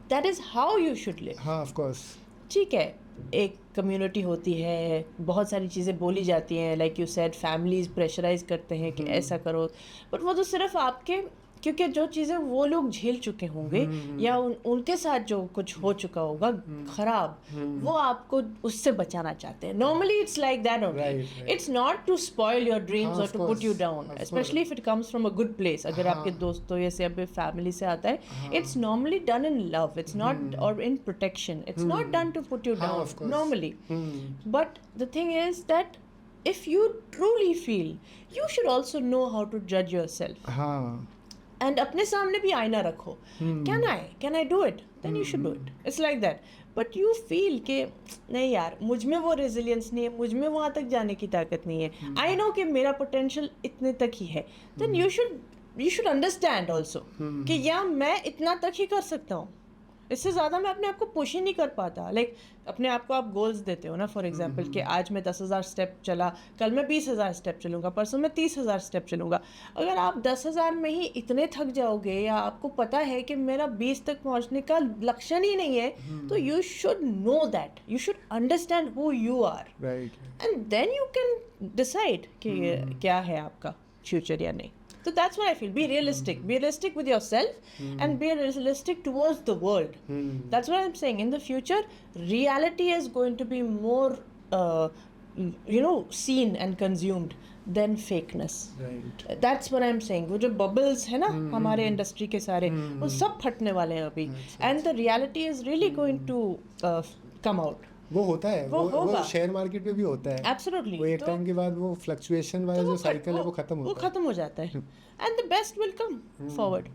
that is how you should live. हाँ ऑफ कोर्स. ठीक है, एक कम्युनिटी होती है, बहुत सारी चीज़ें बोली जाती हैं, like you said families pressurise करते हैं कि ऐसा करो, बट वो तो सिर्फ आपके, क्योंकि जो चीज़ें वो लोग झेल चुके होंगे या उनके साथ जो कुछ हो चुका होगा खराब, वो आपको उससे बचाना चाहते हैं. Normally it's like that only. It's not to spoil your dreams और to put you down, specially if it comes from a good place. अगर आपके दोस्तों या से अपने फैमिली से आता है, it's normally done in love, it's not और in protection, it's not done to put you down normally. But the thing is that if you truly feel, you should also know how to judge yourself. हाँ. And अपने सामने भी आईना रखो. Can I do it, then you should do it. It's like that. But you feel कि नहीं यार, मुझ में वो रेजिलियंस नहीं है, मुझ में वहाँ तक जाने की ताकत नहीं है, आई नो कि मेरा पोटेंशियल इतने तक ही है, then you should understand also कि या मैं इतना तक ही कर सकता हूँ, इससे ज़्यादा मैं अपने आप को पुश ही नहीं कर पाता. लाइक अपने आप को आप गोल्स देते हो ना, फॉर एग्जांपल कि आज मैं 10,000 स्टेप चला, कल मैं 20,000 स्टेप चलूँगा, परसों मैं 30,000 स्टेप चलूँगा. अगर आप 10,000 में ही इतने थक जाओगे, या आपको पता है कि मेरा 20 तक पहुँचने का लक्षण ही नहीं है, तो you should know that, you should understand who you are, and then you can decide कि क्या है आपका फ्यूचर या नहीं. So that's what I feel. Be realistic. Be realistic with yourself and be realistic towards the world. That's what I'm saying. In the future, reality is going to be more, seen and consumed than fakeness. Right. That's what I'm saying. वो जो bubbles है ना हमारे industry के सारे, वो सब फटने वाले हैं अभी. And the reality is really going to come out. वो होता है, वो शेयर मार्केट में भी होता है. एब्सोल्युटली. वो एक टाइम के बाद वो फ्लक्चुएशन वाला जो साइकिल है वो खत्म हो जाता है. And the best will come forward.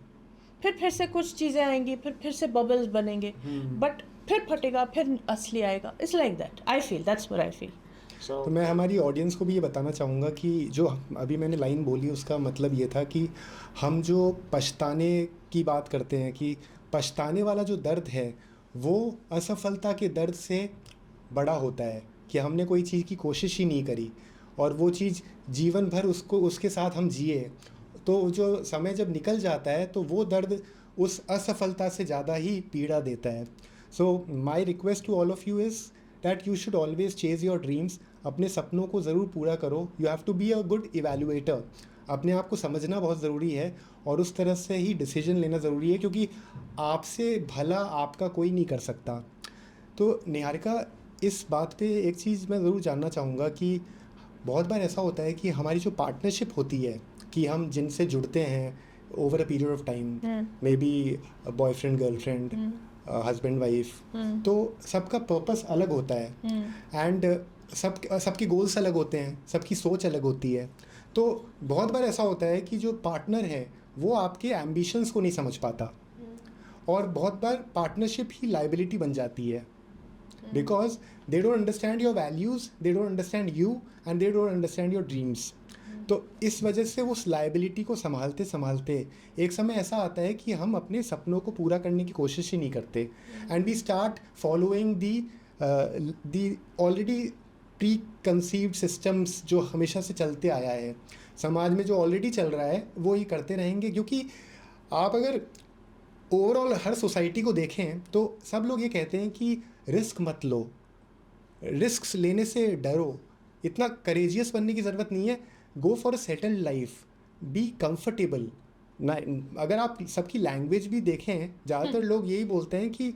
फिर से कुछ चीज़ें आएंगी, फिर से बबल्स बनेंगे, बट फिर फटेगा, फिर असली आएगा. It's like that. I feel that's what I feel. तो मैं हमारी ऑडियंस को भी ये बताना चाहूँगा कि जो अभी मैंने लाइन बोली उसका मतलब ये था कि हम जो पछताने की बात करते हैं, कि पछताने वाला जो दर्द है वो असफलता के दर्द से बड़ा होता है, कि हमने कोई चीज़ की कोशिश ही नहीं करी और वो चीज़ जीवन भर उसके साथ हम जिए, तो जो समय जब निकल जाता है तो वो दर्द उस असफलता से ज़्यादा ही पीड़ा देता है. So my request to all of you is that you should always chase your dreams. अपने सपनों को ज़रूर पूरा करो. You have to be a good evaluator. अपने आप को समझना बहुत ज़रूरी है और उस तरह से ही डिसीजन लेना ज़रूरी है, क्योंकि आपसे भला आपका कोई नहीं कर सकता. तो निहारिका, इस बात पे एक चीज़ मैं ज़रूर जानना चाहूँगा कि बहुत बार ऐसा होता है कि हमारी जो पार्टनरशिप होती है, कि हम जिनसे जुड़ते हैं over a period of time, may be boyfriend girlfriend, husband wife, तो सबका पर्पस अलग होता है एंड सबके गोल्स अलग होते हैं, सबकी सोच अलग होती है. तो बहुत बार ऐसा होता है कि जो पार्टनर है वो आपके एम्बिशंस को नहीं समझ पाता और बहुत बार पार्टनरशिप ही लाइबिलिटी बन जाती है, because they don't understand your values, they don't understand you and they don't understand your dreams. तो इस वजह से उस लाइबिलिटी को संभालते संभालते एक समय ऐसा आता है कि हम अपने सपनों को पूरा करने की कोशिश ही नहीं करते, and we start following the already preconceived systems जो हमेशा से चलते आया है. समाज में जो ऑलरेडी चल रहा है वो ही करते रहेंगे, क्योंकि आप अगर ओवरऑल हर सोसाइटी को देखें तो सब लोग ये कहते हैं कि रिस्क मत लो, रिस्क लेने से डरो, इतना करेजियस बनने की ज़रूरत नहीं है, go for a settled life, be comfortable ना. अगर आप सबकी लैंग्वेज भी देखें, ज़्यादातर लोग यही बोलते हैं कि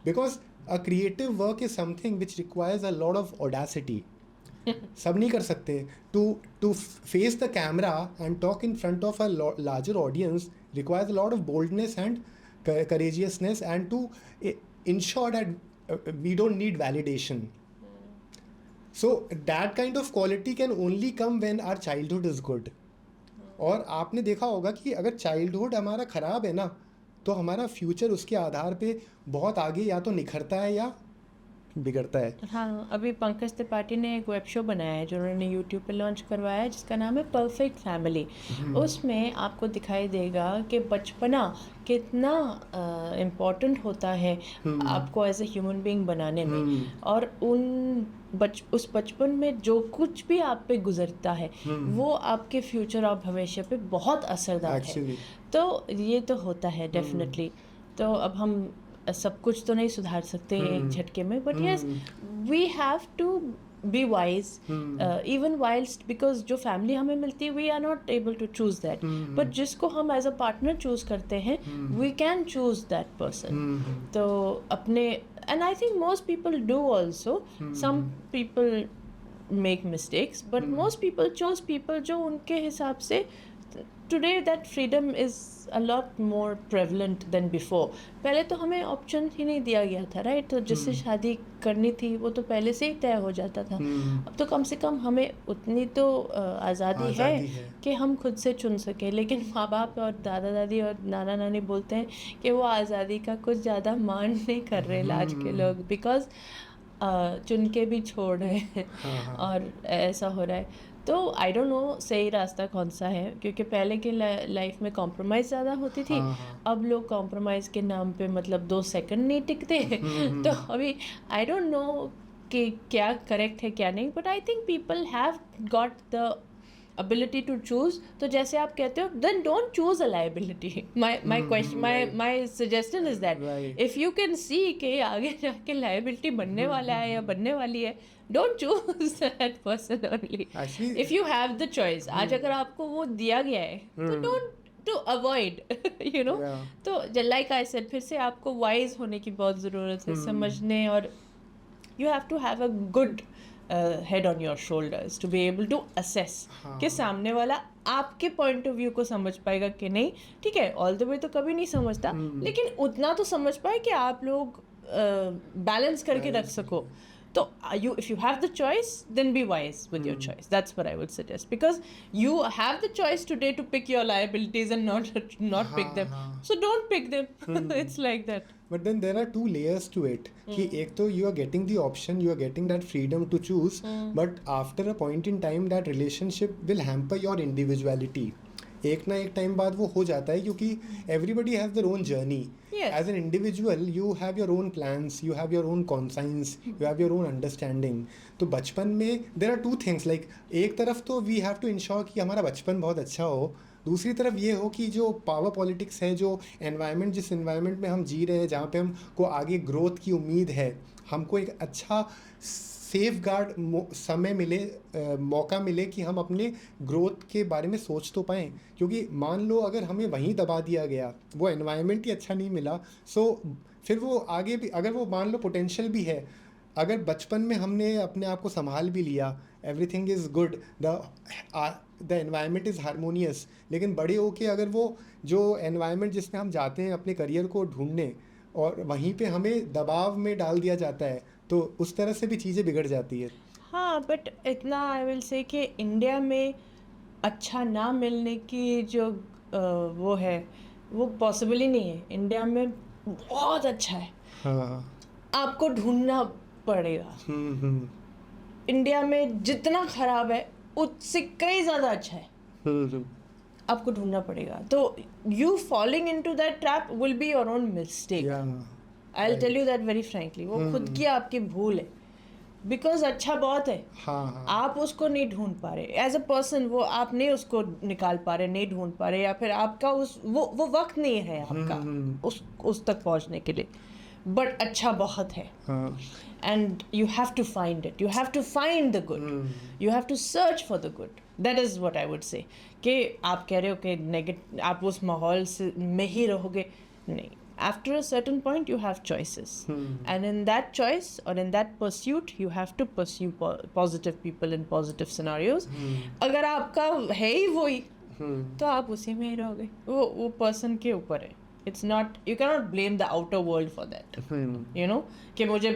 because a creative work is something which requires a lot of audacity. सब नहीं कर सकते. To face the camera and talk in front of a larger audience requires a lot of boldness and courageousness and to ensure that we don't need validation. So that kind of quality can only come when our childhood is good. और आपने देखा होगा कि अगर childhood हमारा ख़राब है ना, तो हमारा फ्यूचर उसके आधार पे बहुत आगे या तो निखरता है या बिगड़ता है। हाँ, अभी पंकज त्रिपाठी ने एक वेब शो बनाया है जो उन्होंने यूट्यूब पे लॉन्च करवाया है, जिसका नाम है परफेक्ट फैमिली। उसमें आपको दिखाई देगा कि बचपना कितना इम्पोर्टेंट होता है आपको एज ए ह्यूमन बीइंग बनाने में, और उस बचपन में जो कुछ भी आप पे गुजरता है वो आपके फ्यूचर और भविष्य पे बहुत असरदार है। तो ये तो होता है डेफिनेटली। तो अब हम सब कुछ तो नहीं सुधार सकते एक झटके में, but yes we have to be wise even whilst, because जो फैमिली हमें मिलती है we are not able to choose that, but जिसको हम एज अ पार्टनर चूज करते हैं we can choose that person. तो अपने, and I think most people do also, some people make mistakes but most people choose people जो उनके हिसाब से, today that freedom is a lot more prevalent than before. पहले तो हमें option ही नहीं दिया गया था, राइट? तो जिससे शादी करनी थी वो तो पहले से ही तय हो जाता था। अब तो कम से कम हमें उतनी तो आज़ादी है कि हम खुद से चुन सकें, लेकिन माँ बाप और दादा दादी और नाना नानी बोलते हैं कि वो आज़ादी का कुछ ज़्यादा मान नहीं कर रहे आज के लोग, बिकॉज चुन के भी छोड़ रहे हैं और ऐसा हो रहा है। तो आई डोंट नो सही रास्ता कौन सा है, क्योंकि पहले की लाइफ में कॉम्प्रोमाइज़ ज़्यादा होती थी। अब लोग कॉम्प्रोमाइज़ के नाम पे मतलब 2 सेकंड नहीं टिकते। तो अभी आई डोंट नो कि क्या करेक्ट है क्या नहीं, but I think people have got the ability to choose. तो जैसे आप कहते हो, then don't choose a liability. My question, my suggestion is that if you can see कि आगे जाके liability बनने वाला है या बनने वाली है, don't choose that person only. If you have the choice, आज अगर आपको वो दिया गया है तो don't to avoid, you know. तो like I said, फिर से आपको wise होने की बहुत ज़रूरत है, समझने, और you have to have a good head on your shoulders to be able to assess कि सामने वाला आपके पॉइंट ऑफ व्यू को समझ पाएगा कि नहीं। ठीक है, ऑल द वे तो कभी नहीं समझता, लेकिन उतना तो समझ पाए कि आप लोग बैलेंस करके रख सको। तो if you have the choice, then be wise with your choice. That's what I would suggest, because you have the choice today to pick your liabilities and not pick them. So don't pick them. It's like that. But then there are 2 layers to it. कि एक तो you are getting the option, you are getting that freedom to choose, but after a point in time that relationship will hamper your individuality. एक ना एक time बाद वो हो जाता है, क्योंकि everybody has their own journey. As an individual you have your own plans, you have your own conscience, you have your own understanding. तो बचपन में देयर आर 2 थिंग्स, लाइक एक तरफ तो वी हैव टू इंश्योर कि हमारा बचपन बहुत अच्छा हो, दूसरी तरफ ये हो कि जो पावर पॉलिटिक्स है, जो एनवायरनमेंट, जिस एनवायरनमेंट में हम जी रहे हैं, जहाँ पे हमको आगे ग्रोथ की उम्मीद है, हमको एक अच्छा सेफ गार्ड समय मिले, मौका मिले कि हम अपने ग्रोथ के बारे में सोच तो पाएँ। क्योंकि मान लो अगर हमें वहीं दबा दिया गया, वो एनवायरनमेंट ही अच्छा नहीं मिला, सो फिर वो आगे भी, अगर वो मान लो पोटेंशियल भी है, अगर बचपन में हमने अपने आप को संभाल भी लिया, everything is good, the environment is harmonious, लेकिन बड़े होके अगर वो जो एनवायरनमेंट जिसमें हम जाते हैं अपने करियर को ढूंढने, और वहीं पे हमें दबाव में डाल दिया जाता है, तो उस तरह से भी चीज़ें बिगड़ जाती है। हाँ, बट इतना आई विल से कि इंडिया में अच्छा ना मिलने की जो वो है वो पॉसिबल ही नहीं है। इंडिया में बहुत अच्छा है, आपको ढूंढना पड़ेगा। इंडिया में जितना खराब है उससे कई ज़्यादा अच्छा है, आपको ढूंढना पड़ेगा। तो you falling into that trap will be your own mistake. I will tell you that very frankly, वो खुद की आपकी भूल है, बिकॉज अच्छा बहुत है। आप उसको नहीं ढूंढ पा रहे एज अ पर्सन, वो आप नहीं उसको निकाल पा रहे, नहीं ढूंढ पा रहे, या फिर आपका वो वक्त नहीं है आपका उस तक पहुंचने के लिए। बट अच्छा बहुत है, and you have to find it, you have to find the good, you have to search for the good. That is what I would say. कि आप कह रहे हो कि नेगेटिव आप उस माहौल से में ही रहोगे, नहीं। After a certain point you have choices, and in that choice or in that pursuit you have to pursue positive people in positive scenarios. अगर आपका है ही वही, तो आप उसी में ही रहोगे, वो पर्सन के ऊपर है। It's not, you cannot blame the outer world for that. You know, कि मुझे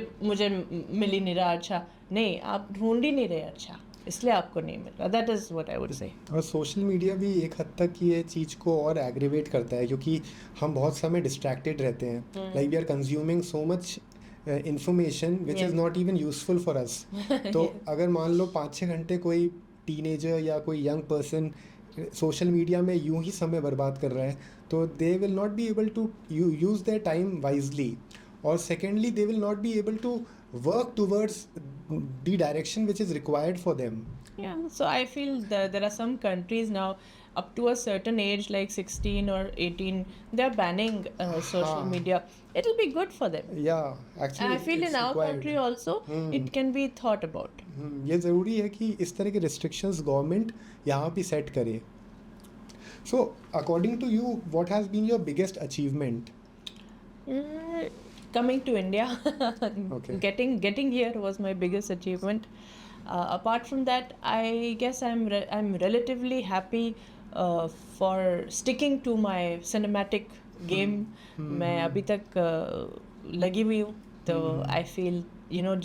मिल ही नहीं रहा अच्छा, नहीं, आप ढूंढ ही नहीं रहे अच्छा, इसलिए आपको नहीं मिल रहा। That is what I would से। और सोशल मीडिया भी एक हद तक ये चीज़ को और एग्रीवेट करता है, क्योंकि हम बहुत समय डिस्ट्रैक्टेड रहते हैं, like we are consuming so much information which is not even useful for us. तो अगर मान लो 5-6 घंटे कोई टीनेजर या कोई यंग पर्सन सोशल मीडिया में यूं ही समय बर्बाद कर रहा है, तो they will not be able to use their time wisely, और secondly they will not be able to work towards the direction which is required for them. Yeah, so I feel there are some countries now up to a certain age, like 16 or 18, they're banning social media. It'll be good for them. Yeah, actually. And I feel in our required. country also, it can be thought about. ये ज़रूरी है कि इस तरह के restrictions government यहाँ भी set करे. So according to you, what has been your biggest achievement? Coming to India, Okay. getting here was my biggest achievement. Apart from that, I guess I'm relatively happy for sticking to my cinematic game. मैं अभी तक लगी हुई हूँ, तो I feel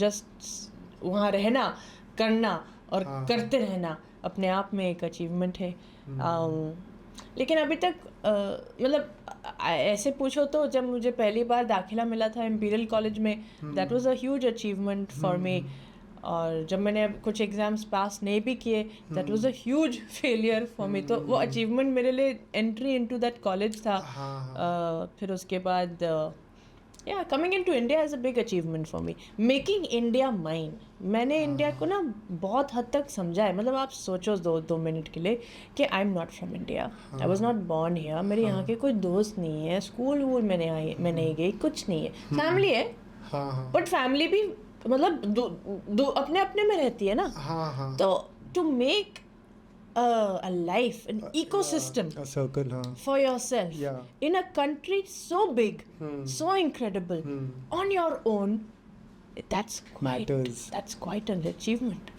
just वहाँ रहना, करना और करते रहना अपने आप में एक अचीवमेंट है. लेकिन अभी तक मतलब ऐसे पूछो तो जब मुझे पहली बार दाखिला मिला था इम्पीरियल कॉलेज में, that was a huge achievement for me. और जब मैंने कुछ एग्ज़ाम्स पास नहीं भी किए, that was a huge failure for me. तो वो अचीवमेंट मेरे लिए एंट्री इनटू दैट कॉलेज था. फिर उसके बाद या coming into India is a big achievement for me. Making India mine, मैंने इंडिया को ना बहुत हद तक समझा है. मतलब आप सोचो 2 मिनट के लिए कि आई am not from India, I was not born here, मेरे यहाँ के कोई दोस्त नहीं है, स्कूल वूल में नहीं गई, कुछ नहीं है. फैमिली है, बट फैमिली भी मतलब दो अपने अपने में रहती है ना. तो to make a life, an ecosystem, a circle, for yourself, in a country so big, so incredible, on your own, that's quite an achievement.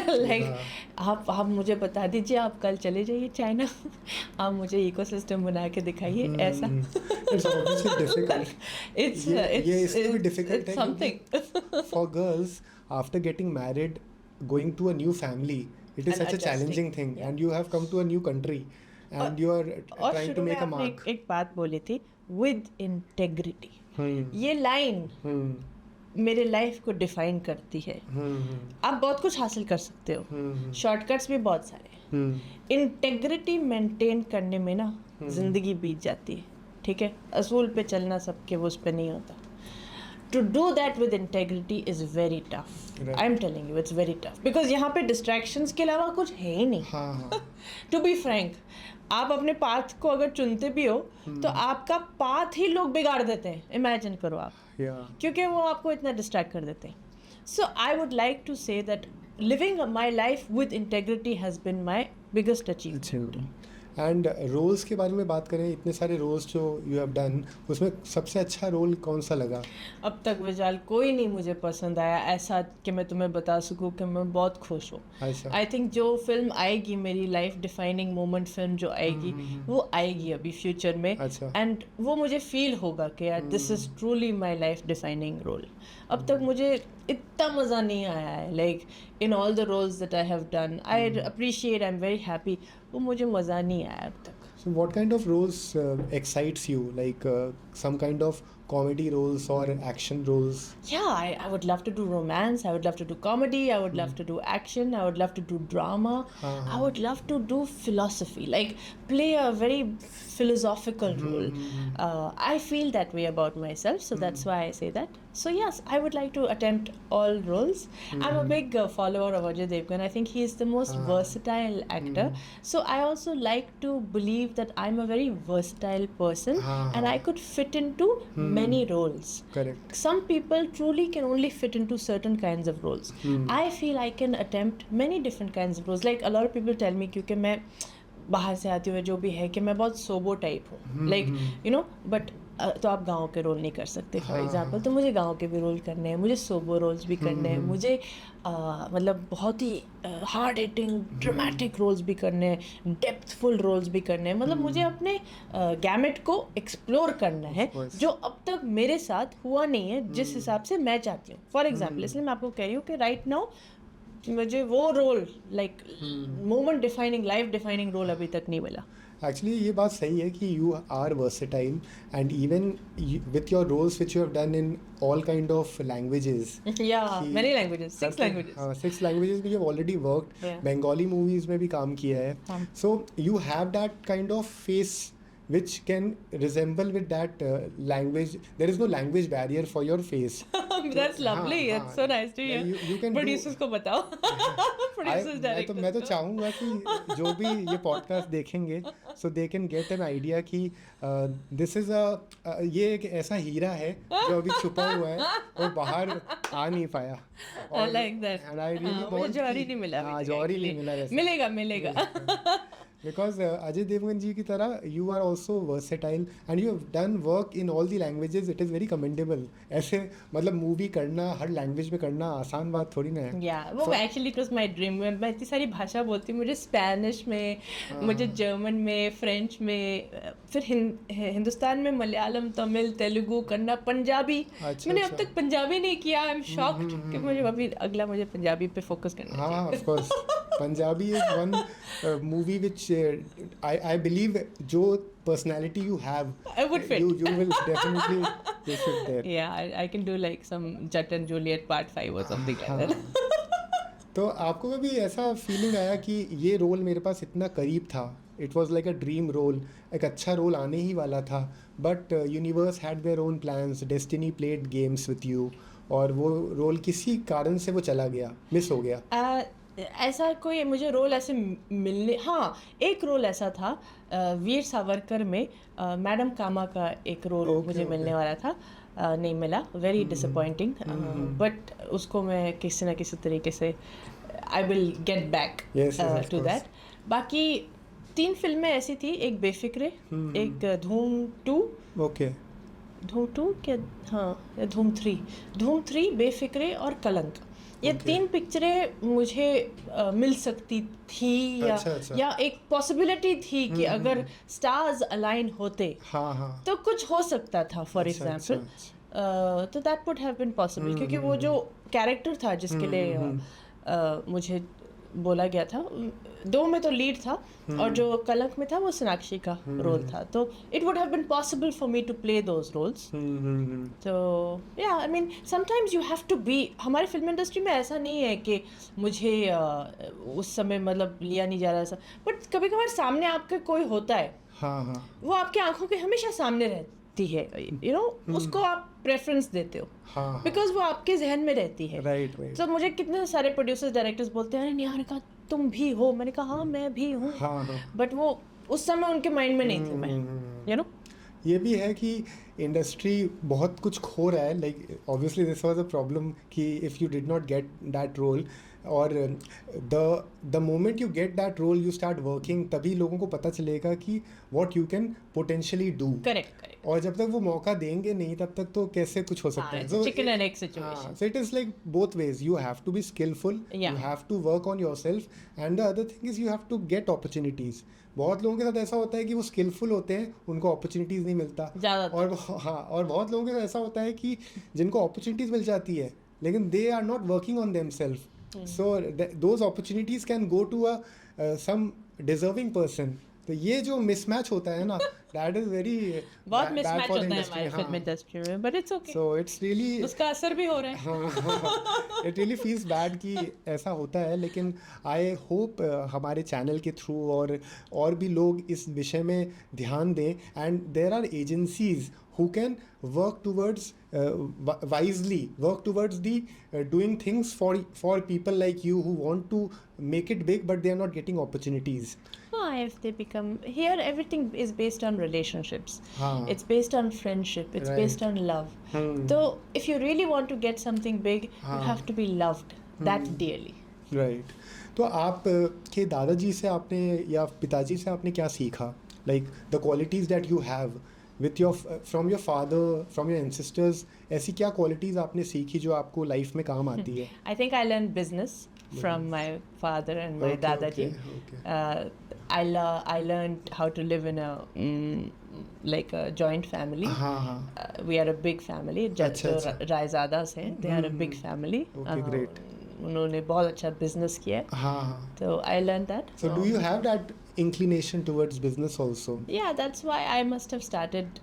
Like आप मुझे बता दीजिए, आप कल चले जाइए चाइना, आप मुझे इकोसिस्टम बना के दिखाइए. ऐसा it's obviously difficult. It's difficult. It's something. For girls, after getting married, going to a new family, it is such a challenging thing. And you have come to a new country and you are trying to make a mark. एक बात बोली थी, with integrity. ये line मेरे life को define करती है. आप बहुत कुछ हासिल कर सकते हो, शॉर्टकट्स भी बहुत सारे. इंटेग्रिटी मेंटेन करने में ना जिंदगी बीत जाती है. ठीक है, असूल पे चलना सबके वो उस पे नहीं होता. To do that with integrity is very tough. Right. I'm telling you, it's very tough. Because यहाँ पे distractions के अलावा कुछ है ही नहीं. To be frank, आप अपने पाथ को अगर चुनते भी हो, तो आपका पाथ ही लोग बिगाड़ देते हैं. इमेजिन करो आप, क्योंकि वो आपको इतना डिस्ट्रैक्ट कर देते हैं. So I would like to say that living my life with integrity has been my biggest achievement. And roles के बारे में बात करें, इतने सारे रोल्स जो यू हैव डन, उसमें सबसे अच्छा रोल कौन सा लगा? अब तक विशाल कोई नहीं मुझे पसंद आया ऐसा कि मैं तुम्हें बता सकूं कि मैं बहुत खुश हूँ. आई थिंक जो फिल्म आएगी, मेरी लाइफ डिफाइनिंग मोमेंट फिल्म जो आएगी, वो आएगी अभी फ्यूचर में. एंड वो मुझे फील होगा कि यार this is truly my life defining role. अब तक मुझे इतना मज़ा नहीं आया है. Like in all the roles that I have done, I appreciate, I am very happy. वो मुझे मज़ा नहीं आया अब तक. So what kind of roles excites you? Like some kind of comedy roles or action roles? Yeah, I would love to do romance. I would love to do comedy. I would love to do action. I would love to do drama. I would love to do philosophy. Like play a very philosophical role. I feel that way about myself, so that's why I say that. So yes, I would like to attempt all roles. I'm a big follower of Ajay Devgan. I think he is the most versatile actor. So I also like to believe that I'm a very versatile person and I could fit into many roles. Correct. Some people truly can only fit into certain kinds of roles. I feel I can attempt many different kinds of roles. Like a lot of people tell me, क्योंकि मैं बाहर से आती हुई जो भी है, कि मैं बहुत सोबो टाइप हूँ. लाइक यू नो, बट तो आप गाँव के रोल नहीं कर सकते फॉर एग्जांपल. तो मुझे गाँव के भी रोल करने हैं, मुझे सोबो रोल्स भी करने हैं, मुझे मतलब बहुत ही हार्ड हिटिंग ड्रामेटिक रोल्स भी करने हैं, डेप्थफुल रोल्स भी करने हैं. मतलब मुझे अपने गैमेट को एक्सप्लोर करना है, जो अब तक मेरे साथ हुआ नहीं है जिस हिसाब से मैं चाहती हूँ. फॉर एग्जाम्पल, इसलिए मैं आपको कह रही हूँ कि राइट नाउ मुझे वो role, like moment defining, life defining role अभी तक नहीं मिला. एक्चुअली ये बात सही है कि you are versatile and even with your roles which you have done in all kind of languages. Yeah, many languages, 6 languages. 6 languages में you've already worked. Yeah. Bengali movies में भी काम किया है. हाँ. So you have that kind of face which can resemble with that language. There is no language barrier for your face. That's lovely. हाँ, It's so nice to hear. You can Producers को बताओ. Producers, directors. मैं तो चाहूँगा कि जो भी ये पॉडकास्ट देखेंगे so they can get an idea कि this is ये एक ऐसा हीरा है जो अभी छुपा हुआ है और बाहर आ नहीं पाया. I like that. And I really want मुझे जौहरी नहीं मिला. हाँ, जौहरी नहीं मिला वैसे. मिलेगा. Because अजय देवगन जी की तरह you are also versatile and you have done work in all the languages. It is very commendable. ऐसे मतलब मूवी करना हर लैंग्वेज में करना आसान बात थोड़ी ना है. वो actually it was my dream. मैं इतनी सारी भाषा बोलती हूँ. मुझे स्पेनिश में, मुझे जर्मन में, फ्रेंच में, फिर हिंदुस्तान में मलयालम, तमिल, तेलुगु, कन्नड़, पंजाबी. मैंने अब तक पंजाबी नहीं किया. आई एम शॉक्ड कि मुझे अभी अगला मुझे पंजाबी पे फोकस करना चाहिए. हाँ, of course. Punjabi is one movie which I believe जो personality you have, I would fit. You will definitely be fit there. Yeah, I can do like some Jet and Juliet part 5 or something like that. तो आपको कभी ऐसा feeling आया कि ये role मेरे पास इतना करीब था, it was like a dream role, एक अच्छा रोल आने ही वाला था, but universe had their own plans, destiny played games with you, और वो रोल किसी कारण से वो चला गया, मिस हो गया? ऐसा कोई मुझे रोल ऐसे मिलने, हाँ एक रोल ऐसा था वीर सावरकर में, मैडम कामा का एक रोल मुझे मिलने वाला था, नहीं मिला. Very disappointing. बट उसको मैं किसी ना किसी तरीके से I will get back to that. बाकी 3 फिल्में ऐसी थी, एक बेफिक्रे, एक धूम 2, ओके, धूम 2 क्या, हाँ धूम 3, बेफिक्रे और कलंक. ये 3 पिक्चरें मुझे मिल सकती थी या एक पॉसिबिलिटी थी कि अगर स्टार्स अलाइन होते तो कुछ हो सकता था. फॉर एग्जांपल तो that would have been possible, क्योंकि वो जो कैरेक्टर था जिसके लिए मुझे बोला गया था, 2 में तो लीड था और जो कलंक में था वो सोनाक्षी का रोल था, तो it would have been possible for me to play those roles. तो या I mean sometimes you have to be. हमारी फिल्म इंडस्ट्री में ऐसा नहीं है कि मुझे उस समय मतलब लिया नहीं जा रहा ऐसा, बट कभी कभार सामने आपके कोई होता है, वो आपके आंखों के हमेशा सामने रहती है, यू नो, उसको आप प्रेफरेंस देते हो बिकॉज वो आपके जहन में रहती है. तो मुझे कितने सारे प्रोड्यूसर्स डायरेक्टर्स बोलते हैं निहारिका तुम भी हो, मैंने कहा हाँ मैं भी हूँ, बट वो उस समय उनके माइंड में नहीं थी मैं, यू नो. ये भी है कि इंडस्ट्री बहुत कुछ खो रहा है. Like obviously this was a problem कि if you did not get that role, और the moment you get that role you start working, तभी लोगों को पता चलेगा कि what you can potentially do. Correct. और जब तक वो मौका देंगे नहीं तब तक तो कैसे कुछ हो सकता है. Chicken and egg situation. So it is like both ways. You have to be skillful, you have to work on yourself, and the other thing is you have to get opportunities. बहुत लोगों के साथ ऐसा होता है कि वो skilful होते हैं, उनको अपॉर्चुनिटीज़ नहीं मिलता. और बहुत लोगों के साथ ऐसा होता है कि जिनको अपॉर्चुनिटीज़ मिल जाती है लेकिन they are not working on themself. So those opportunities can go to some deserving person. तो ये जो मिसमैच होता है ना, that is very बहुत मिसमैच होता है हमारी फिल्म इंडस्ट्री में, but it's okay. So it's really उसका असर भी हो रहा है. It really feels bad कि ऐसा होता है, लेकिन I hope हमारे चैनल के थ्रू और भी लोग इस विषय में ध्यान दें, and there are agencies who can work towards wisely, work towards the doing things for people like you who want to make it big but they are not getting opportunities. If they become, here everything is based on relationships. It's based on friendship, it's based on love. So if you really want to get something big, you have to be loved that dearly. Right. तो आप के दादाजी से आपने या पिताजी से आपने क्या सीखा? Like the qualities that you have with your from your father, from your ancestors, ऐसी क्या qualities आपने सीखी जो आपको लाइफ में काम आती है? I think I learned business from my father and my dadaji. I learned how to live in a like a joint family. We are a big family. रायज़ादास हैं, they are a big family. Okay, great. उन्होंने बहुत अच्छा business किया है. तो I learned that. So do you have that inclination towards business also. Yeah, that's why I must have started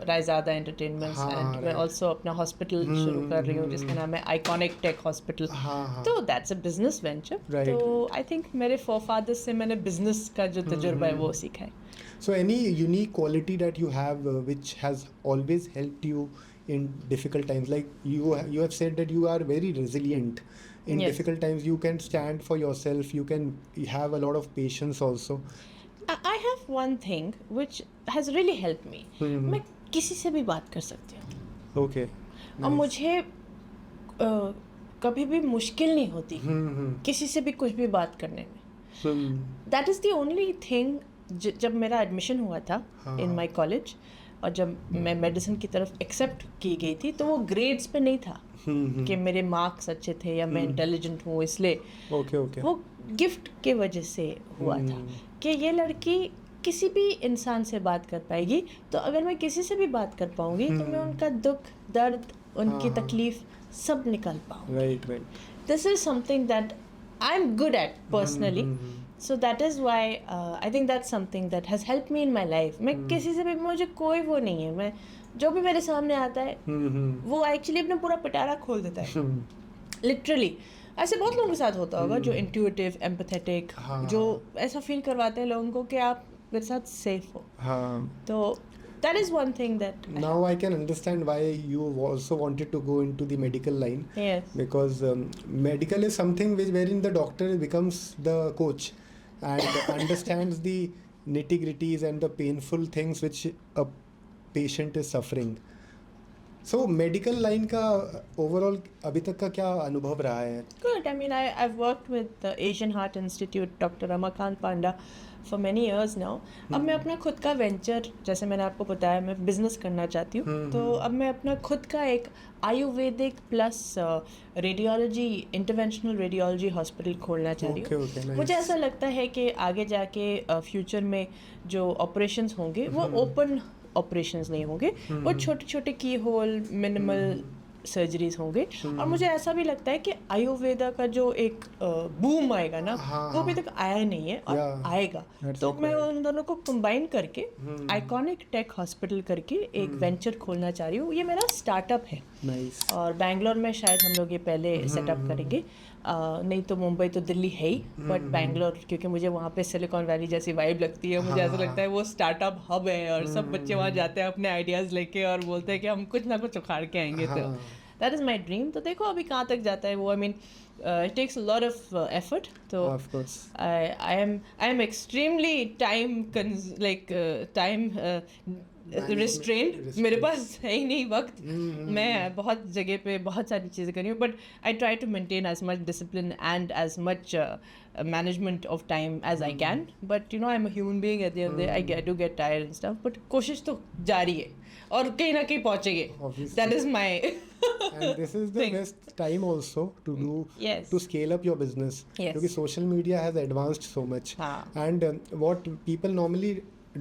Raizada Entertainments हाँ, and मैं right. also अपना hospital शुरू कर रही हूँ जिसका नाम है आइकॉनिक टेक हॉस्पिटल. हाँ हाँ. तो that's a business venture. Right. तो आई थिंक मेरे फोरफादर्स से मैंने बिजनेस का जो तजुर्बा है वो सीखा है. So any unique quality that you have which has always helped you in difficult times, like you have said that you are very resilient in Yes. difficult times. You can stand for yourself. You can have a lot of patience also. I have one thing which has really helped me. हम्म. मैं किसी से भी बात कर सकती हूँ Okay. और मुझे कभी भी मुश्किल नहीं होती हम्म. किसी से भी कुछ भी बात करने में. Hmm. That is the only thing. जब मेरा एडमिशन हुआ था हाँ. इन माय कॉलेज और जब मैं मेडिसिन की तरफ एक्सेप्ट की गई थी तो वो ग्रेड्स पे नहीं था हम्म. कि मेरे मार्क्स अच्छे थे या मैं इंटेलिजेंट हूँ इसलिए. Okay. Okay. वो गिफ्ट के वजह से हुआ था कि ये लड़की किसी भी इंसान से बात कर पाएगी. तो अगर मैं किसी से भी बात कर पाऊंगी तो मैं उनका दुख दर्द उनकी हाँ. तकलीफ सब निकाल पाऊंगी. Right. Right. This is something that I am good at personally. So that is why I think that's something that has helped me in my life. मैं किसी से भी मुझे कोई वो नहीं है. मैं जो भी मेरे सामने आता है वो एक्चुअली अपना पूरा पिटारा खोल देता है लिटरली. ऐसे बहुत लोगों के साथ होता होगा जो इंट्यूटिव एम्पैथेटिक हाँ. जो ऐसा फील करवाते हैं लोगों को कि आप मेरे साथ सेफ हो. हाँ. तो that is one thing that Now I can understand why you also wanted to go into the medical line. yes Because medical is something wherein the doctor becomes the coach and understands the nitty-gritties and the painful things which a patient is suffering. So medical line का overall अभी तक का क्या अनुभव रहा है? good. I mean I've worked with the Asian Heart Institute, Dr. Ramakant Panda for many years now. अब मैं अपना खुद का वेंचर जैसे मैंने आपको बताया मैं बिजनेस करना चाहती हूँ. तो अब मैं अपना खुद का एक Ayurvedic plus radiology interventional radiology hospital खोलना चाह रही हूँ. Okay, nice. मुझे ऐसा लगता है कि आगे जाके फ्यूचर में जो ऑपरेशंस होंगे वो ओपन ऑपरेशंस नहीं होंगे. वो छोटे छोटे की होल मिनिमल सर्जरीज होंगे. और मुझे ऐसा भी लगता है कि आयुर्वेदा का जो एक बूम आएगा ना हाँ, वो अभी तक आया नहीं है और Yeah, आएगा. that's तो it, मैं right. उन दोनों को कंबाइन करके आइकॉनिक टेक हॉस्पिटल करके एक वेंचर खोलना चाह रही हूँ. ये मेरा स्टार्टअप है Nice. और बैंगलोर में शायद हम लोग ये पहले सेटअप करेंगे. नहीं तो मुंबई तो दिल्ली है ही बट बैंगलोर क्योंकि मुझे वहाँ पे सिलिकॉन वैली जैसी वाइब लगती है. मुझे ऐसा लगता है वो स्टार्टअप हब है और सब बच्चे वहाँ जाते हैं अपने आइडियाज़ लेके और बोलते हैं कि हम कुछ ना कुछ उखाड़ के आएंगे. तो दैट इज़ माई ड्रीम. तो देखो अभी कहाँ तक जाता है वो. I mean it takes a lot of effort. So Of course. I am extremely time restrained. मेरे पास है ही नहीं वक्त. मैं बहुत जगह पे बहुत सारी चीज़ें कर रही हूँ but I try to maintain as much discipline and as much management of time as I can. But you know I'm a human being at the end of the day. I do get tired and stuff. But कोशिश तो जारी है और कहीं ना कहीं पहुँचेंगे. Obviously. That is my And this is the thing. best time also to do Yes. to scale up your business. Yes. Because social media has advanced so much. हाँ. And what people normally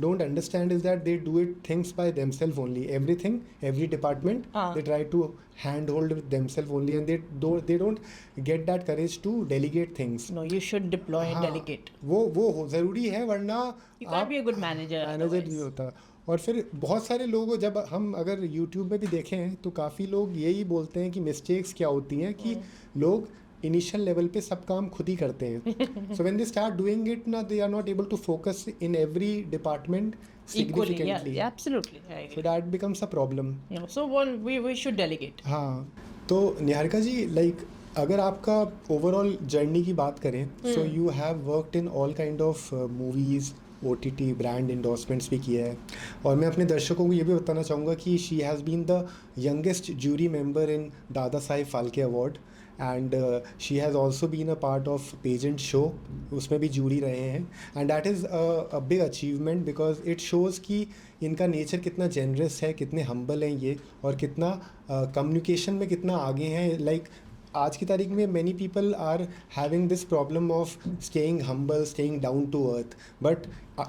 don't understand is that they do it things by themselves only. Everything, every department, they try to handhold with themselves only, and they don't get that courage to delegate things. No, you should deploy and हाँ, delegate. वो ज़रूरी है वरना You can't be a good manager. Manager otherwise. नहीं होता. और फिर बहुत सारे लोग जब हम अगर YouTube में भी देखें तो काफ़ी लोग यही बोलते हैं कि मिस्टेक्स क्या होती हैं कि लोग इनिशियल लेवल पे सब काम खुद ही करते हैं. So when they start doing it ना they are not able to focus in every department Equally, significantly. yeah, absolutely. I agree. So that becomes a problem. No, so we should delegate. हाँ, तो निहारिका जी like अगर आपका overall journey की बात करें so you have worked in all kind of movies, OTT brand endorsements भी किया है. और मैं अपने दर्शकों को ये भी बताना चाहूँगा कि she has been the youngest jury member in Dadasaheb Phalke award and she has also been a part of pageant show. उसमें भी जूरी रहे हैं and that is a big achievement because it shows कि इनका नेचर कितना generous है, कितने humble हैं ये और कितना कम्युनिकेशन में कितना आगे हैं. लाइक आज की तारीख में many people are having this problem of staying humble, staying down to earth. But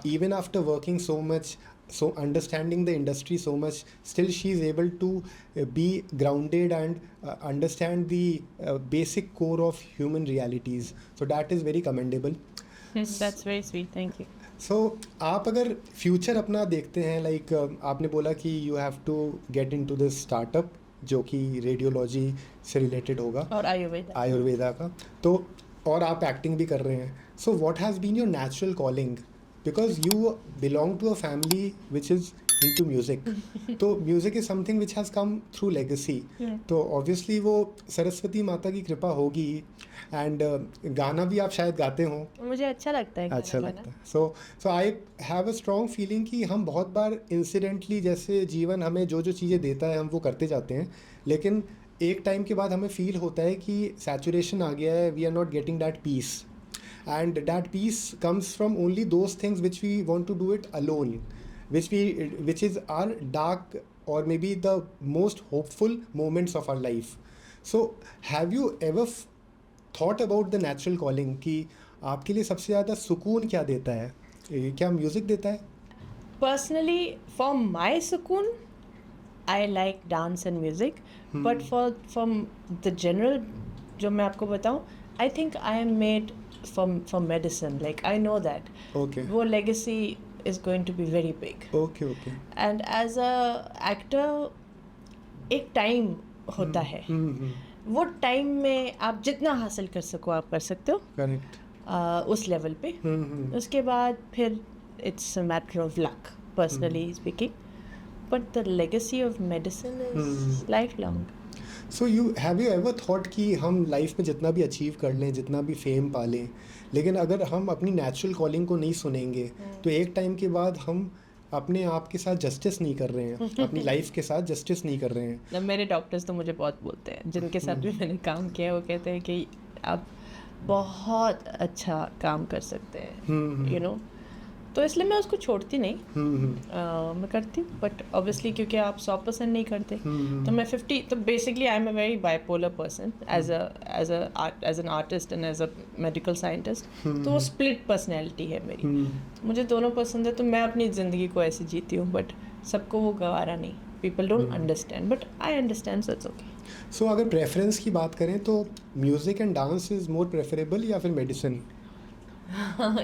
even after working so much, so understanding the industry so much, still she is able to be grounded and understand the basic core of human realities. So that is very commendable. That's very sweet. Thank you. सो आप अगर future अपना देखते हैं, like आपने बोला कि you have to get into this startup जो कि रेडियोलॉजी से रिलेटेड होगा और आयुर्वेदा का, तो और आप एक्टिंग भी कर रहे हैं. So what has been your natural calling, because you belong to a family which is into music. तो music is something which has come through legacy. तो ऑब्वियसली वो सरस्वती माता की कृपा होगी. एंड गाना भी आप शायद गाते हों. मुझे अच्छा लगता है. अच्छा लगता है. So I have a strong feeling कि हम बहुत बार इंसिडेंटली, जैसे जीवन हमें जो जो चीज़ें देता है हम वो करते जाते हैं, लेकिन एक टाइम के बाद हमें फील होता है कि सैचुरेशन आ गया है, we are not getting that peace. And that peace comes from only those things which we want to do it alone, which is our dark or maybe the most hopeful moments of our life. So have you ever thought about the natural calling कि आपके लिए सबसे ज़्यादा सुकून क्या देता है? क्या म्यूज़िक देता है? Personally, for my sukoon, I like dance and music. But from the general, जो मैं आपको बताऊँ, I think I am made for medicine. Like I know that. Okay. वो legacy is going to be very big. Okay. And as a actor, एक time होता है. वो time में आप जितना हासिल कर सको आप कर सकते हो. Correct. उस लेवल पे. उसके बाद फिर it's a matter of luck, personally speaking. But the legacy of medicine is lifelong. So have you ever thought कि हम लाइफ में जितना भी अचीव कर लें, जितना भी फेम पा लें, लेकिन अगर हम अपनी नेचुरल कॉलिंग को नहीं सुनेंगे तो एक टाइम के बाद हम अपने आप के साथ जस्टिस नहीं कर रहे हैं, अपनी लाइफ के साथ जस्टिस नहीं कर रहे हैं. मेरे डॉक्टर्स तो मुझे बहुत बोलते हैं, जिनके साथ भी मैंने काम किया है, वो कहते हैं कि आप बहुत अच्छा काम कर सकते हैं, यू नो. तो इसलिए मैं उसको छोड़ती नहीं. मैं करती हूँ, बट ऑब्वियसली क्योंकि आप 100% नहीं करते, तो मैं 50. तो basically I am a very bipolar person as an artist and as a medical scientist. तो वो स्प्लिट पर्सनैलिटी है मेरी. मुझे दोनों पसंद है, तो मैं अपनी ज़िंदगी को ऐसे जीती हूँ, बट सबको वो गवारा नहीं. People don't understand, but I understand, so it's okay. So अगर प्रेफरेंस की बात करें तो music and dance is more preferable या फिर medicine?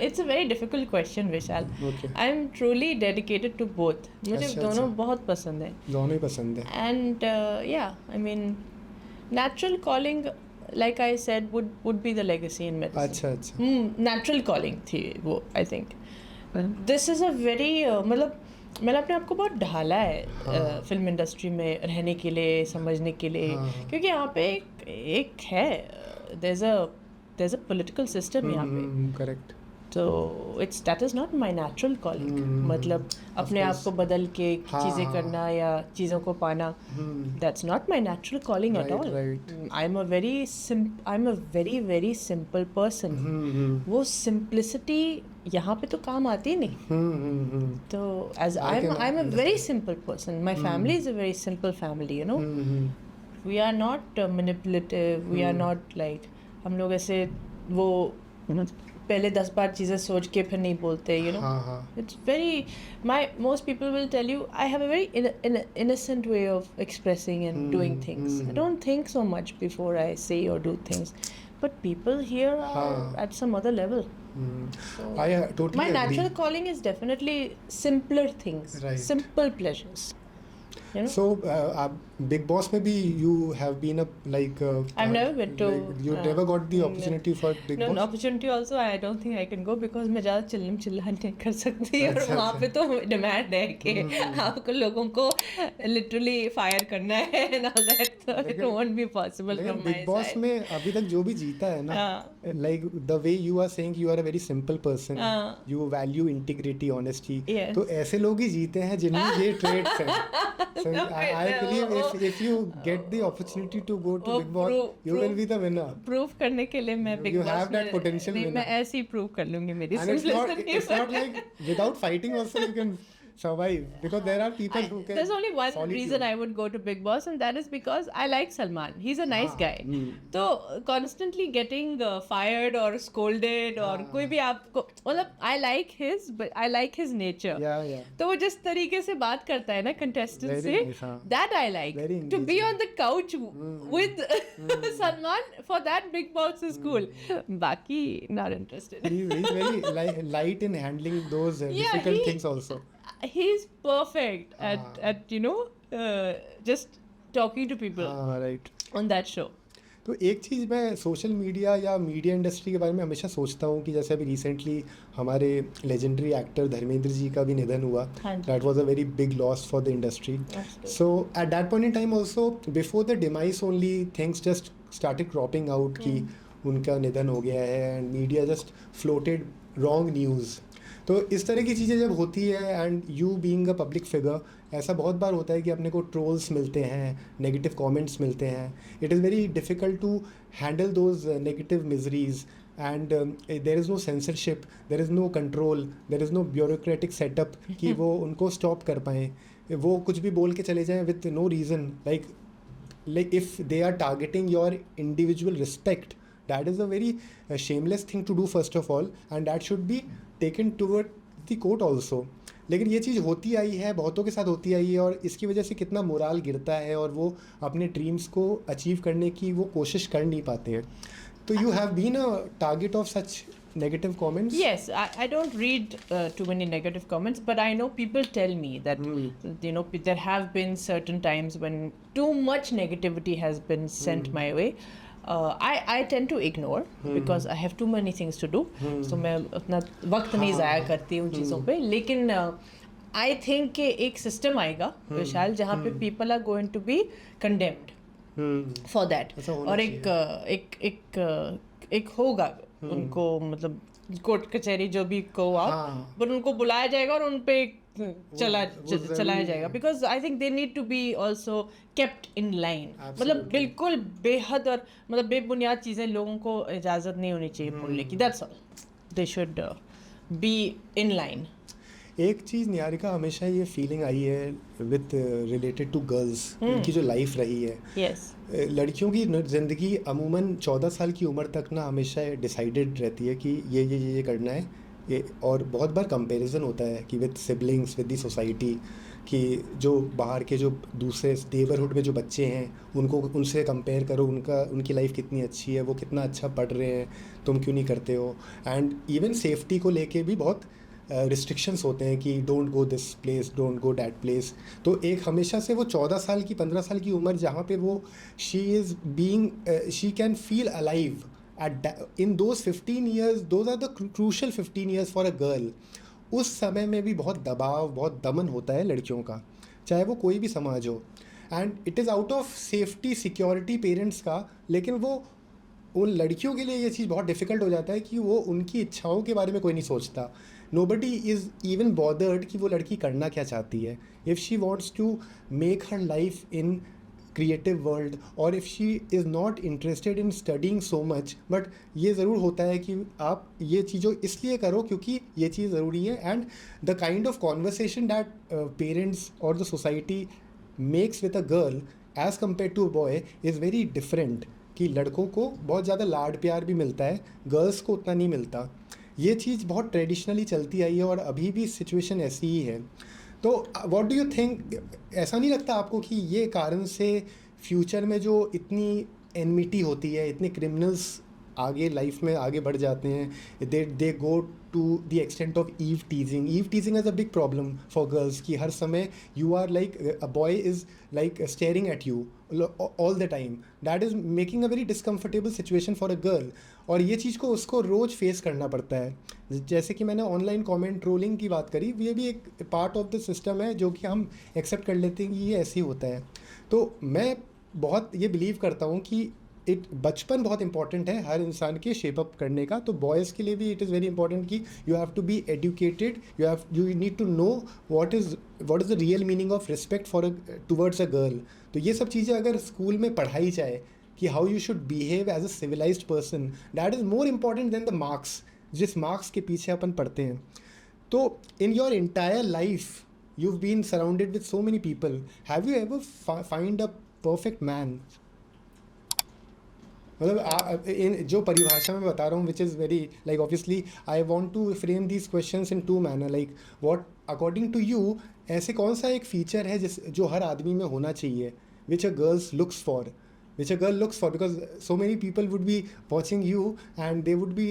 It's a very difficult question, Vishal. Okay. I'm truly dedicated to both. मुझे दोनों बहुत पसंद है. दोनों ही पसंद है. And yeah, I mean, natural calling, like I said, would be the legacy in medicine. अच्छा. Natural calling थी वो, I think. This is a very मतलब मैंने अपने आप को बहुत ढाला है फिल्म इंडस्ट्री में रहने के लिए, समझने के लिए, क्योंकि यहाँ पे एक है, there's a political system यहाँ पे. Correct. तो that is not my natural calling. मतलब अपने आप को बदल के चीज़ें करना या चीज़ों को पाना, that's not my natural calling at all. Right. I'm a very simple person. वो simplicity यहाँ पे तो काम आती नहीं. तो as I'm a very simple person. My family is a very simple family, you know. We are not manipulative. We are not like, हम लोग ऐसे वो पहले 10 बार चीज़ें सोच के फिर नहीं बोलते, you know. It's very, most people will tell you I have a very innocent way of expressing and doing things. I don't think so much before I say or do things, but people here are at some other level. So I totally my agree. natural calling is definitely simpler things, Right. simple pleasures. You know? So Big Boss में भी you have been a like I've never been to you never got the opportunity for Big No, Boss? an opportunity also I don't think I can go because मैं ज़्यादा चिल्ला नहीं कर सकती, और अच्छा, वहाँ पे तो डिमांड है कि आपको लोगों को लिटरली फायर करना है and all that, so it won't be possible from my Big Boss side. में अभी तक जो भी जीता है ना, like the way you are saying you are a very simple person, you value integrity, honesty, Yes. तो ऐसे लोग ही जीते हैं जिनमें ये traits हैं. So I believe if you get the opportunity to go to Big Boss, you will be the winner. Prove करने के लिए मैं big You boss have that potential नहीं, winner. मैं ऐसे ही प्रूव कर लूंगी मेरी And it's simplicity not like without fighting also you can survive, because there are people who can. There's only one solitude. reason I would go to Big Boss, and that is because I like Salman. He's a nice guy. तो constantly getting fired or scolded or कोई भी आपको मतलब I like his nature. Yeah. तो वो जिस तरीके से बात करता है ना contestant Very से, nice, हाँ. that I like. Very To be engaging. on the couch with Salman, for that Big Boss is cool. बाकी not interested. He's very light in handling those difficult things also. He's perfect at just talking to people Right. on that show. तो एक चीज़ मैं social media या media industry के बारे में हमेशा सोचता हूँ कि जैसे अभी रिसेंटली हमारे लेजेंडरी एक्टर धर्मेंद्र जी का भी निधन हुआ. That was a very big loss for the industry. So at that point in time also before the demise only things just started cropping out कि उनका निधन हो गया है and media just floated wrong news. तो इस तरह की चीज़ें जब होती है and you being a public figure, ऐसा बहुत बार होता है कि अपने को ट्रोल्स मिलते हैं, नेगेटिव कमेंट्स मिलते हैं. It is very difficult to handle those negative miseries and there is no censorship, there is no control, there is no bureaucratic setup कि वो उनको स्टॉप कर पाएँ. वो कुछ भी बोल के चले जाएँ with no reason. like if they are targeting your individual respect, that is a very shameless thing to do first of all, and that should be taken toward the court also. लेकिन ये चीज़ होती आई है, बहुतों के साथ होती आई है और इसकी वजह से कितना मोराल गिरता है और वो अपने ड्रीम्स को अचीव करने की वो कोशिश कर नहीं पाते हैं. तो you have been a target of such negative comments? Yes, I don't read too many negative comments, but I know people tell me that there have been certain times when too much negativity has been sent my way. I tend to ignore because I have too many things to do. So मैं अपना वक्त नहीं ज़ाया करती उन चीज़ों पे. लेकिन I think कि एक सिस्टम आएगा विशाल जहाँ पे people are going to be condemned for that. और एक होगा उनको मतलब कोर्ट कचहरी जो भी को आप, पर उनको बुलाया जाएगा और उन पे चलाया जाएगा. Because I think they need to be also kept in line. मतलब बिल्कुल बेहद और मतलब बेबुनियाद चीज़ें लोगों को इजाज़त नहीं होनी चाहिए बोलने की. That's all. They should be in line. एक चीज़ निहारिका हमेशा ये फीलिंग आई है विद रिलेटेड टू गर्ल्स, उनकी जो लाइफ रही है. यस. लड़कियों की ज़िंदगी अमूमन 14 साल की उम्र तक ना हमेशा डिसाइडेड रहती है कि ये करना है. ये और बहुत बार कंपैरिजन होता है कि with siblings, with the society, कि जो बाहर के जो दूसरे नेबरहुड में जो बच्चे हैं उनको उनसे कंपेयर करो, उनकी लाइफ कितनी अच्छी है, वो कितना अच्छा पढ़ रहे हैं, तुम क्यों नहीं करते हो. एंड इवन सेफ्टी को लेके भी बहुत रिस्ट्रिक्शंस होते हैं कि don't go this place, don't go that place. तो एक हमेशा से वो 14 साल की 15 साल की उम्र जहाँ पे वो she can feel alive in those 15 years, those are the crucial 15 years for a girl. उस समय में भी बहुत दबाव, बहुत दमन होता है लड़कियों का, चाहे वो कोई भी समाज हो. And it is out of safety security parents का, लेकिन वो उन लड़कियों के लिए ये चीज़ बहुत डिफ़िकल्ट हो जाता है कि वो उनकी इच्छाओं के बारे में कोई नहीं सोचता. नोबडी इज़ इवन बॉदर्ड कि वो लड़की करना क्या चाहती है. If she wants to make her life in creative world और if she is not interested in studying so much, but ये ज़रूर होता है कि आप ये चीज़ों इसलिए करो क्योंकि ये चीज़ ज़रूरी है. And the kind of conversation that parents और the society makes with a girl as compare to a boy is very different. कि लड़कों को बहुत ज़्यादा लाड प्यार भी मिलता है, गर्ल्स को उतना नहीं मिलता. ये चीज़ बहुत ट्रेडिशनली चलती आई है और अभी भी सिचुएशन ऐसी ही है. तो व्हाट डू यू थिंक, ऐसा नहीं लगता आपको कि ये कारण से फ्यूचर में जो इतनी एनमिटी होती है, इतने क्रिमिनल्स आगे लाइफ में आगे बढ़ जाते हैं, they go to the extent of eve teasing. Eve teasing is a big problem for girls कि हर समय you are like a boy is like staring at you all the time. That is making a very discomfortable situation for a girl. और ये चीज़ को उसको रोज़ face करना पड़ता है. जैसे कि मैंने ऑनलाइन कमेंट ट्रोलिंग की बात करी, ये भी एक पार्ट ऑफ द सिस्टम है जो कि हम एक्सेप्ट कर लेते हैं कि ये ऐसे ही होता है. तो मैं बहुत ये बिलीव करता हूँ कि बचपन बहुत इंपॉर्टेंट है हर इंसान के शेप अप करने का. तो बॉयज़ के लिए भी इट इज़ वेरी इंपॉर्टेंट कि you have to be educated, you need to know what is the real meaning of respect for towards a girl. तो ये सब चीज़ें अगर स्कूल में पढ़ाई जाए कि how you should behave as a civilized person, that is more important than the marks, जिस मार्क्स के पीछे अपन पढ़ते हैं. तो in your entire life you've been surrounded with so many people. Have you ever find a perfect man? मतलब इन जो परिभाषा में बता रहा हूँ, which is very like obviously I want to frame these questions in two manner, like what according to you ऐसे कौन सा एक फीचर है जो हर आदमी में होना चाहिए, which a girl looks for, because so many people would be watching you and they would be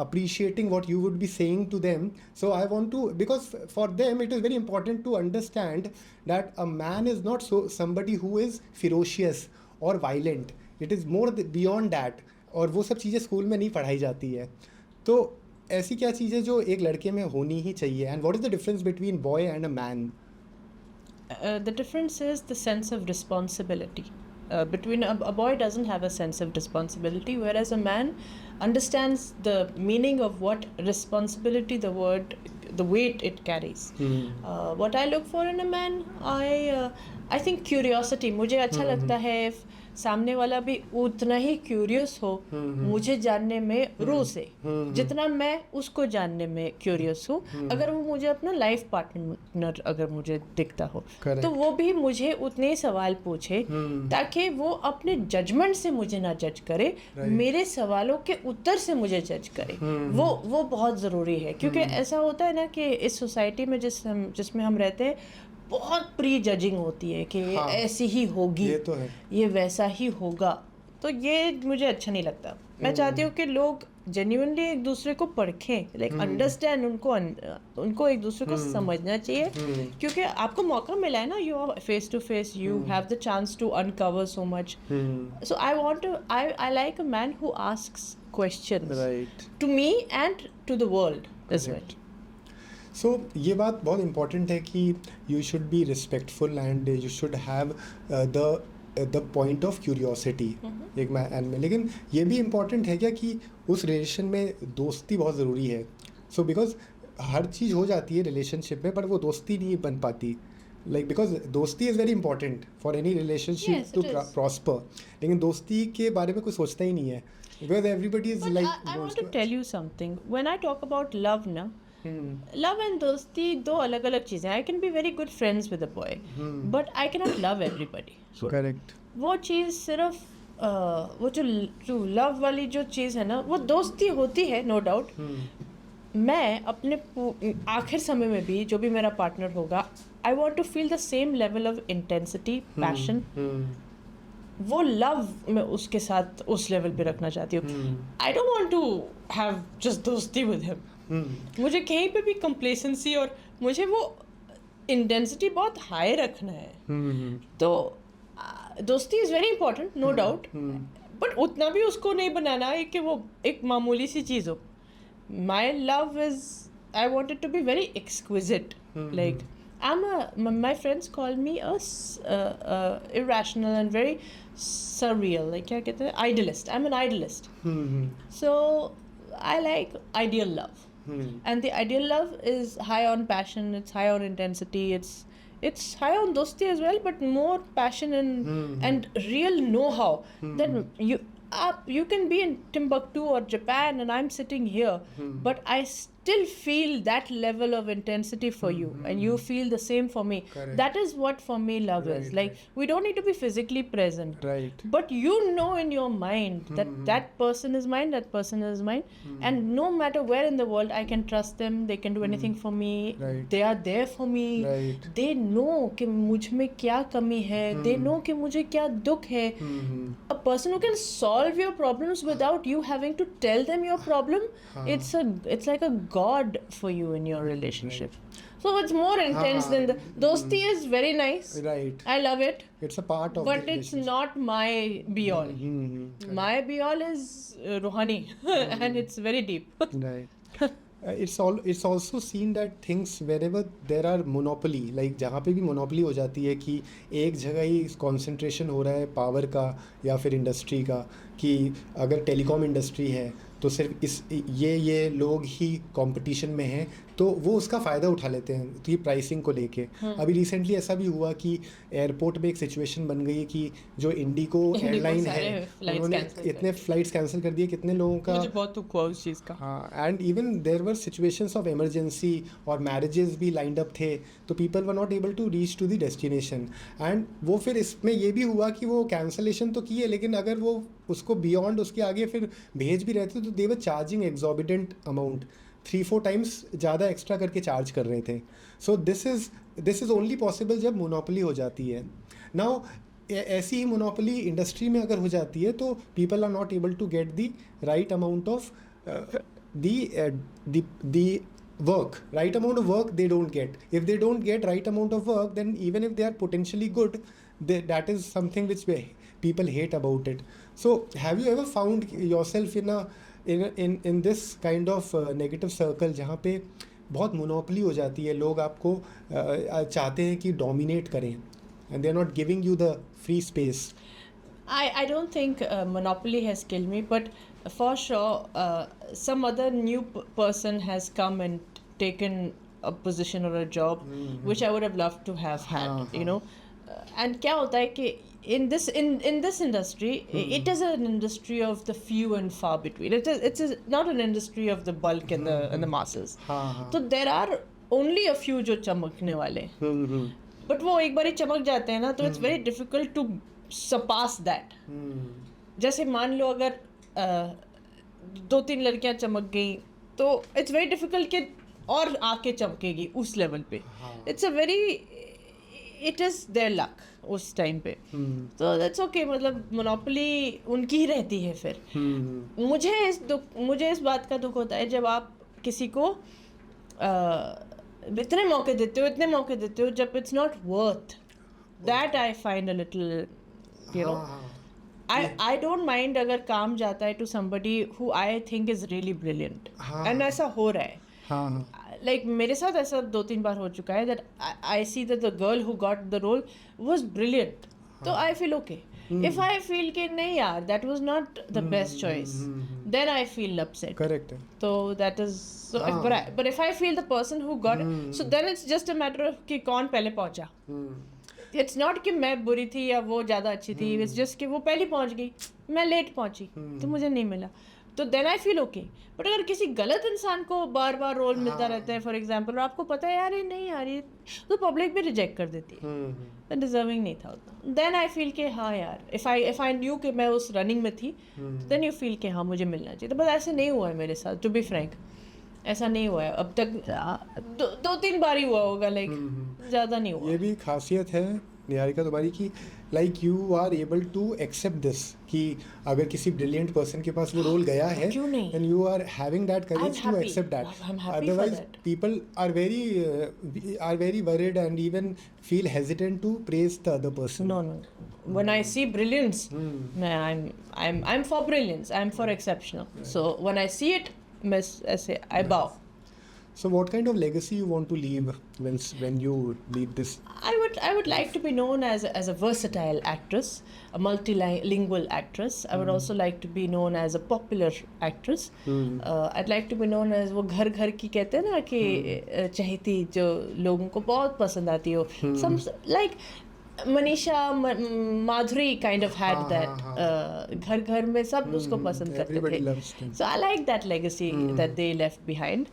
appreciating what you would be saying to them. So I want to, because for them it is very important to understand that a man is not somebody who is ferocious or violent. It is more beyond that. और वो सब चीज़ें school में नहीं पढ़ाई जाती है. तो ऐसी क्या चीज़ें जो एक लड़के में होनी ही चाहिए, and what is the difference between boy and a man? The difference is the sense of responsibility. Between a boy doesn't have a sense of responsibility, whereas a man understands the meaning of what responsibility, the weight it carries. What I look for in a man, I think curiosity. मुझे अच्छा लगता है सामने वाला भी उतना ही curious हो मुझे जानने में रूह से जितना मैं उसको जानने में क्यूरियस हूँ. अगर वो मुझे अपना लाइफ पार्टनर अगर मुझे दिखता हो तो वो भी मुझे उतने ही सवाल पूछे ताकि वो अपने जजमेंट से मुझे ना जज करे, मेरे सवालों के उत्तर से मुझे जज करे. वो बहुत ज़रूरी है, क्योंकि ऐसा होता है ना कि इस सोसाइटी में जिसमें हम रहते हैं बहुत प्री जजिंग होती है कि हाँ, ऐसी ही होगी, ये तो है, ये वैसा ही होगा. तो ये मुझे अच्छा नहीं लगता. मैं चाहती हूँ कि लोग जेन्युइनली एक दूसरे को परखें, लाइक अंडरस्टैंड, उनको एक दूसरे को समझना चाहिए, क्योंकि आपको मौका मिला है ना, you are face to face, you have the chance to uncover so much. So I like a man who asks questions to me and to the world as well. So ये बात बहुत इम्पॉर्टेंट है कि you should be respectful and you should have the point of curiosity एक man में. लेकिन ये भी इम्पॉर्टेंट है क्या कि उस रिलेशन में दोस्ती बहुत ज़रूरी है. सो बिकॉज हर चीज़ हो जाती है रिलेशनशिप में, पर वो दोस्ती नहीं बन पाती. लाइक बिकॉज दोस्ती is very important for any relationship to prosper. लेकिन दोस्ती के बारे में कोई सोचता ही नहीं है, because everybody is like. I want to tell you something. When I talk about love ना, लव एंड दोस्ती दो अलग अलग चीज़ें. I can be very good friends with a boy but I can not love everybody. Correct. वो चीज़ सिर्फ वो जो लव वाली जो चीज़ है ना, वो दोस्ती होती है नो डाउट. मैं अपने आखिर समय में भी जो भी मेरा पार्टनर होगा, I want to feel the same level of intensity, passion. वो लव मैं उसके साथ उस लेवल पे रखना चाहती हूँ. I don't want to have just दोस्ती विद हिम. मुझे कहीं पे भी कंप्लेसेंसी और मुझे वो इंटेंसिटी बहुत हाई रखना है. तो दोस्ती is very important no doubt, but उतना भी उसको नहीं बनाना है कि वो एक मामूली सी चीज़ हो. My love is, I want it to be very exquisite. Like my friends call me irrational and very surreal, like क्या कहते हैं, idealist. I'm an idealist. So I like ideal love. And the ideal love is high on passion, it's high on intensity, it's high on dosti as well, but more passion and real know-how. That you can be in Timbuktu or Japan and I'm sitting here, but I still feel that level of intensity for you and you feel the same for me. Correct. That is what for me love is. Like we don't need to be physically present, right, but you know in your mind that that person is mine, that person is mine, and no matter where in the world I can trust them, they can do anything for me, right, they are there for me, right, they know कि मुझ में क्या कमी है, they know कि मुझे क्या दुख है. A person who can solve your problems without you having to tell them your problem, it's like a god for you in your relationship. Right. So it's more intense than the dosti is very nice. Right. I love it. It's a part of. But it's not my be all. My be all is Rohani, and it's very deep. Right. It's also seen that things wherever there are monopoly, like जहाँ पे भी monopoly हो जाती है कि एक जगह ही concentration हो रहा है पावर का या फिर इंडस्ट्री का, कि अगर टेलीकॉम इंडस्ट्री है तो सिर्फ ये लोग ही कंपटीशन में हैं, तो वो उसका फ़ायदा उठा लेते हैं तो ये प्राइसिंग को लेके। अभी रिसेंटली ऐसा भी हुआ कि एयरपोर्ट में एक सिचुएशन बन गई कि जो इंडिको एयरलाइन है उन्होंने इतने फ्लाइट्स कैंसिल कर दिए, कितने लोगों का, मुझे बहुत दुख हुआ उस चीज़ का। हाँ, and even there were situations of emergency और मैरिजेस भी लाइंड अप थे, तो people were not able to reach to the destination. And वो फिर इसमें ये भी हुआ कि वो कैंसलेशन तो किए, लेकिन अगर वो उसको बियॉन्ड उसके आगे फिर भेज भी रहे थे तो दे वर चार्जिंग एग्जॉर्बिडेंट अमाउंट, 3-4 टाइम्स ज़्यादा एक्स्ट्रा करके चार्ज कर रहे थे। So this is only possible जब मोनोपोली हो जाती है। नाउ ऐसी ही मोनोपोली इंडस्ट्री में अगर हो जाती है तो people are not able to get the right amount of the right amount of work they don't get. If they don't get right amount of work, then even if they are potentially good, that is something which people hate about it. So have you ever found yourself in this kind of negative circle जहाँ पे बहुत monopoly हो जाती है, लोग आपको चाहते हैं कि डोमिनेट करें and they are not giving you the free space? I don't think monopoly has killed me, but for sure some other new person has come and taken a position or a job which I would have loved to have had, you know. And क्या होता है कि in this industry it is an industry of the few and far between. It's not an industry of the bulk and the masses. So there are only a few जो चमकने वाले, but वो एक बार ही चमक जाते हैं ना, तो it's very difficult to surpass that. जैसे मान लो अगर 2-3 लड़कियां चमक गई तो इट्स वेरी डिफिकल्ट कि और आके चमकेगी उस लेवल पे. It's a very it is their luck उस टाइम पे. तो दैट्स ओके. मतलब मोनोपोली उनकी ही रहती है. फिर मुझे इस बात का दुख होता है जब आप किसी को इतने मौके देते हो जब it's not worth that. I find a little you know, I don't mind अगर काम जाता है to somebody who I think is really brilliant. And ऐसा हो रहा है. Like मेरे साथ ऐसा 2-3 बार हो चुका है that I see that the girl who got the role was brilliant. तो I feel okay. If I feel कि नहीं यार that was not the best choice, then I feel upset. Correct. So that is so. But if I feel the person who got it, so then it's just a matter of कि कौन पहले पहुंचा. It's not कि मैं बुरी थी या वो ज़्यादा अच्छी थी. इट्स जस्ट कि वो पहले पहुंच गई, मैं लेट पहुंची, तो मुझे नहीं मिला. तो then I feel okay. But अगर किसी गलत इंसान को बार बार रोल मिलता रहता है फॉर एग्जाम्पल, और आपको पता है यार ये नहीं यार ये, तो पब्लिक भी रिजेक्ट कर देती है. तो डिजर्विंग नहीं था उतना. देन आई फील कि हाँ यार इफ़ आई न्यू कि मैं उस रनिंग में थी, देन यू फील कि हाँ मुझे मिलना चाहिए. तो बस ऐसे नहीं हुआ है मेरे साथ. टू बी फ्रैंक ऐसा नहीं हुआ है अब तक. 2-3 बार ही हुआ होगा, लाइक ज़्यादा नहीं हुआ. ये भी खासियत है निहारिका तुम्हारी कि like you are able to accept this कि अगर किसी ब्रिलियंट पर्सन के पास वो रोल गया है and you are having that courage to accept that. Otherwise people are very worried and even feel hesitant to praise the other person. No when I see brilliance, I am for brilliance, I am for exceptional. So when I see it, मैं ऐसे आई बाउ. So what kind of legacy you want to leave when you leave this? I would like to be known as a versatile actress, a multilingual actress. I would also like to be known as a popular actress. I'd like to be known as वो घर की कहते हैं ना कि चहेती, जो लोगों को बहुत पसंद आती हो. Some like Manisha Madhuri kind of had that. घर में सब उसको पसंद करते थे. So I like that legacy that they left behind.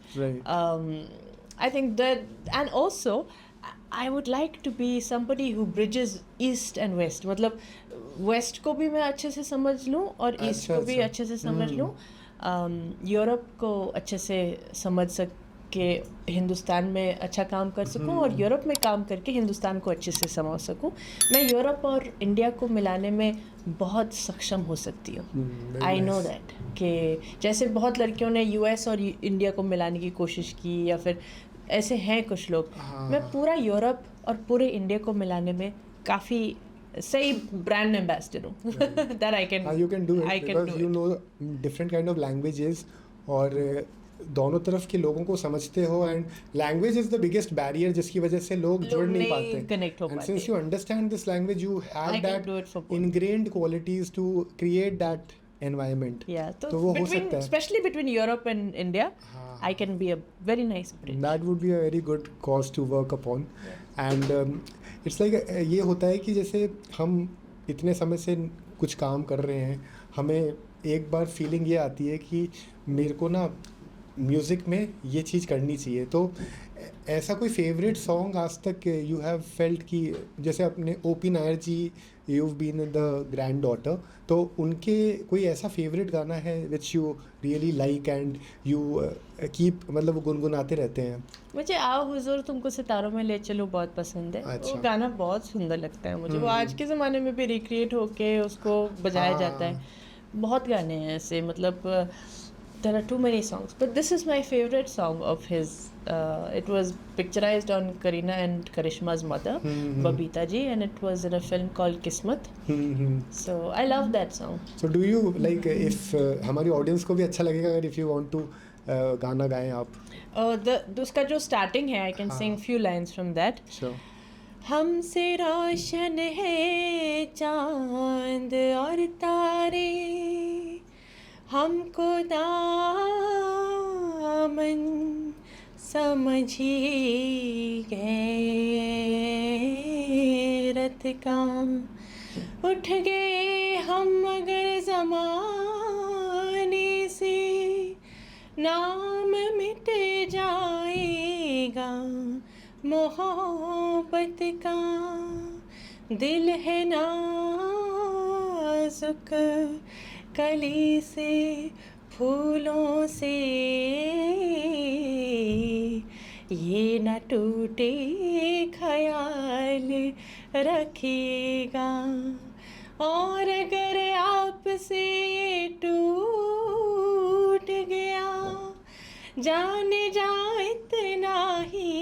I think that, and also I would like to be somebody who bridges east and west. मतलब west को भी मैं अच्छे से समझ लूँ और ईस्ट को भी अच्छे से समझ लूँ. यूरोप को अच्छे से समझ के हिंदुस्तान में अच्छा काम कर सकूं और यूरोप में काम करके हिंदुस्तान को अच्छे से समझ सकूं. मैं यूरोप और इंडिया को मिलाने में बहुत सक्षम हो सकती हूँ. आई नो दैट कि जैसे बहुत लड़कियों ने यूएस और इंडिया को मिलाने की कोशिश की, या फिर ऐसे हैं कुछ लोग. मैं पूरा यूरोप और पूरे इंडिया को मिलाने में काफ़ी सही ब्रांड एम्बेसडर हूँ. That I can you can do it because you know different kind of languages और दोनों तरफ के लोगों को समझते हो. And language is the biggest barrier जिसकी वजह से लोग जुड़ नहीं पाते. कनेक्ट हो पाते. And since you understand this language, you have that ingrained qualities to create that environment. तो वो हो सकता है, specially between Europe and India. I can be a very nice bridge. That would be a very good cause to work upon. And it's like ये होता है कि जैसे हम इतने समय से कुछ काम कर रहे हैं, हमें एक बार फीलिंग ये आती है कि मेरे को ना म्यूज़िक में ये चीज़ करनी चाहिए. तो ऐसा कोई फेवरेट सॉन्ग आज तक यू हैव फेल्ट कि जैसे अपने OP Nair ji, you have been the granddaughter, तो उनके कोई ऐसा फेवरेट गाना है which you really like and you keep, मतलब गुनगुनाते रहते हैं? मुझे आओ हुजूर तुमको सितारों में ले चलो बहुत पसंद है. अच्छा. वो गाना बहुत सुंदर लगता है मुझे. वो आज के ज़माने में भी रिक्रिएट होके उसको बजाया जाता है. बहुत गाने हैं ऐसे, मतलब there are too many songs, but this is my favorite song of his. It was picturized on Kareena and Karishma's mother, Babita ji, and it was in a film called Kismat. So I love that song. So do you like, if हमारी audience को भी अच्छा लगेगा अगर if you want to गाना गाएं आप? उसका जो स्टार्टिंग है, I can sing few lines from that. Sure. हमसे रोशन है चांद और तारे, हमको दामन समझी गैरत का, उठ गए हम मगर ज़माने से, नाम मिट जाएगा मोहब्बत का, दिल है नाजुक कली से फूलों से, ये न टूटे ख्याल रखिएगा, और अगर आपसे ये टूट गया, जाने जा इतना ही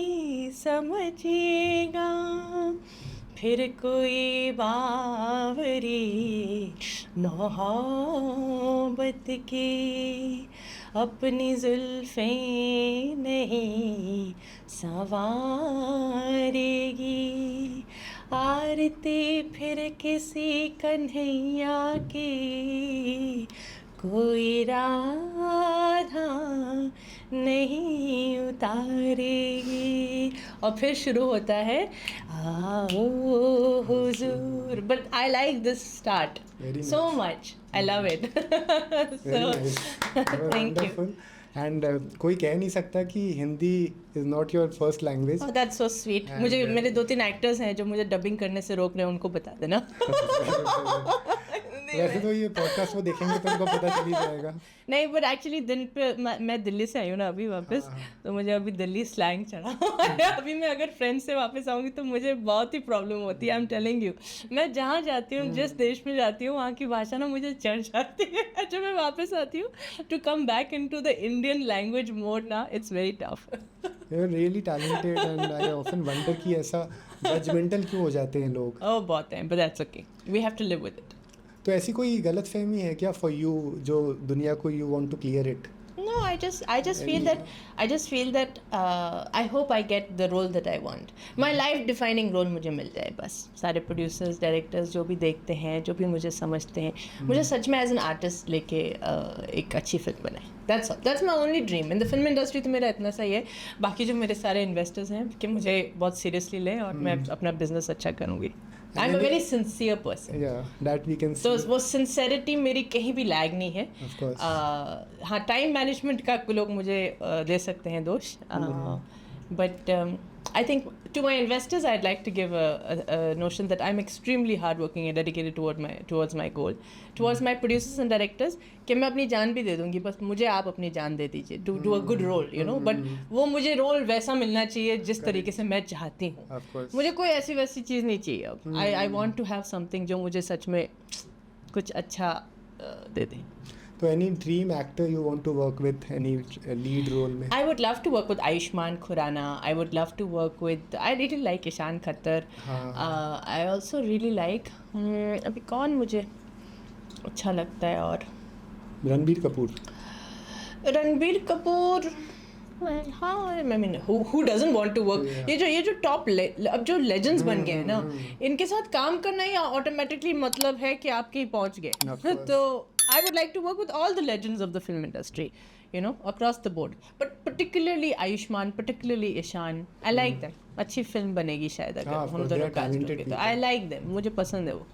समझिएगा, फिर कोई बावरी मोहब्बत की अपनी जुल्फ़ें नहीं संवारेगी, आरती फिर किसी कन्हैया की कोई राधा नहीं उतारेगी. और फिर शुरू होता है आओ हुजूर. But I like this start so much. I love it. So thank you. And कोई कह नहीं सकता कि Hindi is not your first language. Oh, that's so sweet. मुझे मेरे 2-3 एक्टर्स हैं जो मुझे डबिंग करने से रोक रहे हैं, उनको बता देना. वैसे तो ये पॉडकास्ट वो देखेंगे तो उनको पता चल ही जाएगा. नहीं, बट एक्चुअली दिन पे मैं दिल्ली से आई हूँ ना अभी वापस, तो मुझे अभी दिल्ली स्लैंग चढ़ा. अभी मैं अगर फ्रेंड से वापस आऊँगी तो मुझे बहुत ही प्रॉब्लम होती है. आई एम टेलिंग यू, मैं जहाँ जाती हूँ, जिस देश में जाती हूँ, वहाँ की भाषा ना मुझे चढ़ जाती है. जब मैं वापस आती हूँ to come back in to the Indian language mode ना, it's very tough. You are really talented and I often wonder कि ऐसा जजमेंटल क्यों हो जाते हैं लोग. ओह बहुत हैं, but that's okay, we have to live with it. तो ऐसी कोई गलत फहमी है क्या फॉर यू जो दुनिया को you want to clear it? No, I just feel that I hope I get the role that I want. My life defining role मुझे मिल जाए बस. सारे producers, directors जो भी देखते हैं, जो भी मुझे समझते हैं, मुझे सच में as an artist लेके एक अच्छी फिल्म बनाए. That's my only dream. In the film industry तो मेरा इतना सही है. बाकी जो मेरे सारे investors हैं कि मुझे बहुत seriously लें और मैं अपना business अच्छा करूँगी. I'm a very sincere person. Yeah, that we can see. तो वो sincerity मेरी कहीं भी लैग नहीं है. Of course. हाँ, टाइम मैनेजमेंट का लोग मुझे दे सकते हैं दोष. But I think to my investors I'd like to give a notion that I'm extremely hardworking and dedicated towards my goal. Towards my producers and directors कि मैं अपनी जान भी दे दूँगी, बस मुझे आप अपनी जान दे दीजिए to do a good role, you know. But वो मुझे रोल वैसा मिलना चाहिए जिस तरीके से मैं चाहती हूँ. मुझे कोई ऐसी वैसी चीज़ नहीं चाहिए अब. I want to have something जो मुझे सच में कुछ अच्छा दे दे. So any dream actor you want to work with, any lead role में? I would love to work with Ayushmann Khurrana. I would love to work with. I really like Ishaan Khattar. I also really like. अभी कौन मुझे अच्छा लगता है और? रणबीर कपूर. रणबीर कपूर. हाँ, I mean, who doesn't want to work? ये जो टॉप अब जो लेजेंड्स बन गए हैं ना, इनके साथ काम करना ही ऑटोमेटिकली मतलब है कि आप कहीं पहुंच गए. तो I would like to work with all the legends of the film industry, you know, across the board. But particularly Ayushmann, particularly Ishan, I like them. अच्छी फिल्म बनेगी शायद हाँ, अगर of हम course, they दोनों are कास्ट talented होंगे तो people. I like them. मुझे पसंद है वो.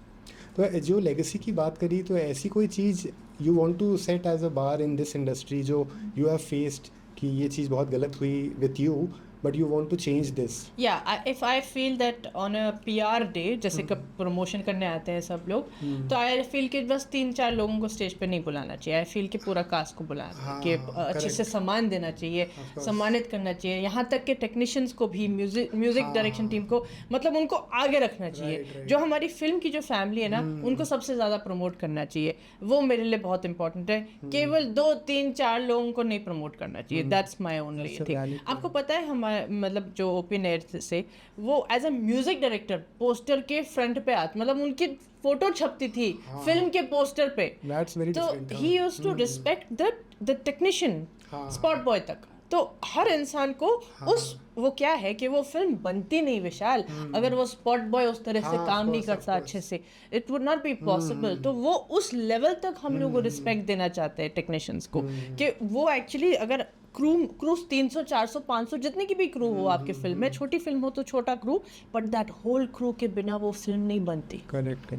तो जो लेगेसी की बात करी तो ऐसी कोई चीज़ you want to set as a bar in this industry जो यू हैव फेस्ड कि ये चीज़ बहुत गलत हुई with you but you want to change this. Yeah, if I feel that on a PR day, जैसे कब प्रमोशन करने आते हैं सब लोग, तो I feel कि बस 3-4 लोगों को स्टेज पे नहीं बुलाना चाहिए. I feel कि पूरा कास्ट को बुलाना हाँ, कि अच्छे से सम्मान देना चाहिए, सम्मानित करना चाहिए. यहाँ तक कि टेक्नीशियंस को भी, म्यूजिक डायरेक्शन टीम को, मतलब उनको आगे रखना चाहिए. जो हमारी फिल्म की जो फैमिली है ना, उनको सबसे ज़्यादा प्रमोट करना चाहिए. वो मेरे लिए बहुत इंपॉर्टेंट है. केवल 2-3-4 लोगों को नहीं प्रमोट करना चाहिए. That's my only thing. आपको पता है हमारे मतलब जो ओपन एयर से वो as a music director poster के फ्रंट पे आते, मतलब उनकी फोटो छपती थी फिल्म के पोस्टर पे. तो he used to respect the technician spot boy तक. तो हर इंसान को उस वो क्या है कि वो फिल्म बनती नहीं विशाल अगर वो स्पॉट बॉय उस तरह से काम नहीं करता अच्छे से. It would not be possible. तो वो उस लेवल तक हम लोग को रिस्पेक्ट देना चाहते हैं टेक्नीशियंस को कि वो एक्चुअली अगर क्रू 300 400 500 जितनी की भी क्रू हो आपके फिल्म में, छोटी फिल्म हो तो छोटा crew, but that whole crew के बिना वो फिल्म नहीं बनती. Correct.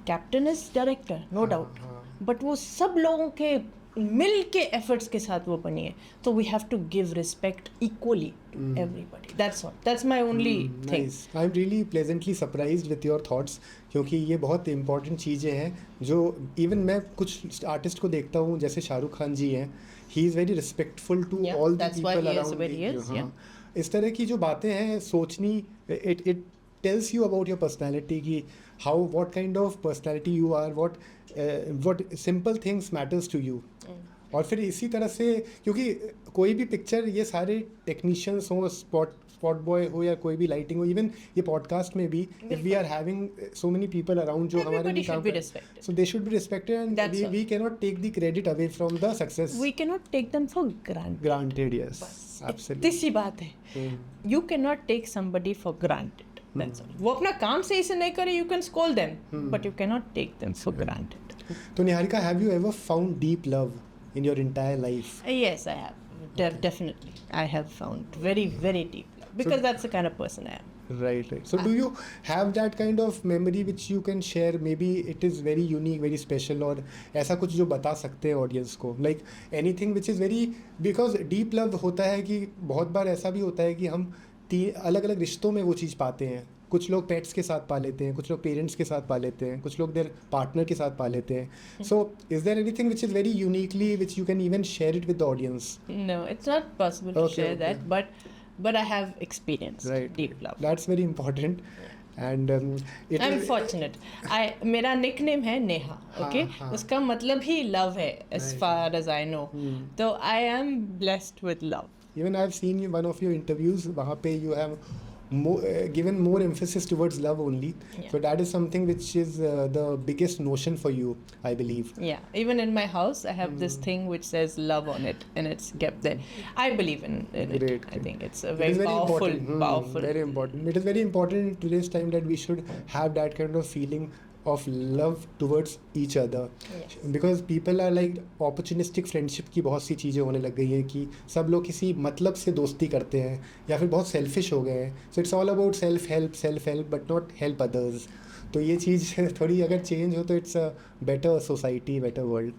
Captain is director no doubt, but वो सब लोगों के मिल के एफर्ट्स के साथ वो बनी है. तो we have to give respect equally to everybody. That's my only thing. I am really pleasantly surprised with your thoughts क्योंकि ये बहुत इंपॉर्टेंट चीज़ें हैं जो इवन मैं कुछ आर्टिस्ट को देखता हूँ जैसे शाहरुख खान जी हैं. He is very respectful to all the people around. इस तरह की जो बातें हैं सोचनी, it tells you about your personality कि how what kind of personality you are, what simple things matters to you. और फिर इसी तरह से क्योंकि कोई भी पिक्चर ये सारे टेक्नीशियंस हो, स्पॉट बॉय हो या कोई भी लाइटिंग हो, इवन ये पॉडकास्ट में भी if we are having so many people around जो हमारे लिए काम करते हैं, so they should be respected and we can not take the credit away from the success. We can not take them for granted. Yes absolutely. इतनी सी बात है. You can not take somebody for granted. That's all. वो अपना काम सही से नहीं करे, you can scold them, but you cannot take them for granted. तो Niharika, have you ever found deep love in your entire life? Yes, I have. Definitely, I have found very, very deep love because that's the kind of person I am. Right. So do you have that kind of memory which you can share? Maybe it is very unique, very special, और ऐसा कुछ जो बता सकते हैं audience को, like anything which is very, because deep love होता है कि बहुत बार ऐसा भी होता है कि हम अलग अलग रिश्तों में वो चीज़ पाते हैं. कुछ लोग पेट्स के साथ पा लेते हैं, कुछ लोग पेरेंट्स के साथ पा लेते हैं, कुछ लोग देयर पार्टनर के साथ पा लेते हैं. So is there anything which is very uniquely which you can even share it with the audience? No, it's not possible to share that, but I have experienced deep love. That's very important. And I'm fortunate. मेरा nickname है Neha. Okay, उसका मतलब ही love है as far as I know. तो I am blessed with love. Even I've seen you one of your interviews, वहाँ पे you have given more emphasis towards love only. Yeah. So that is something which is the biggest notion for you, I believe. Yeah, even in my house I have this thing which says love on it and it's kept there. I believe in Great. it. I think it's a very powerful. Very important. It is very important in today's time that we should have that kind of feeling of love towards each other. Yes. Because people are like opportunistic friendship की बहुत सी चीज़ें होने लग गई हैं कि सब लोग किसी मतलब से दोस्ती करते हैं या फिर बहुत सेल्फिश हो गए हैं. So it's all about self help but not help others. तो ये चीज़ थोड़ी अगर चेंज हो तो it's a better society, better world.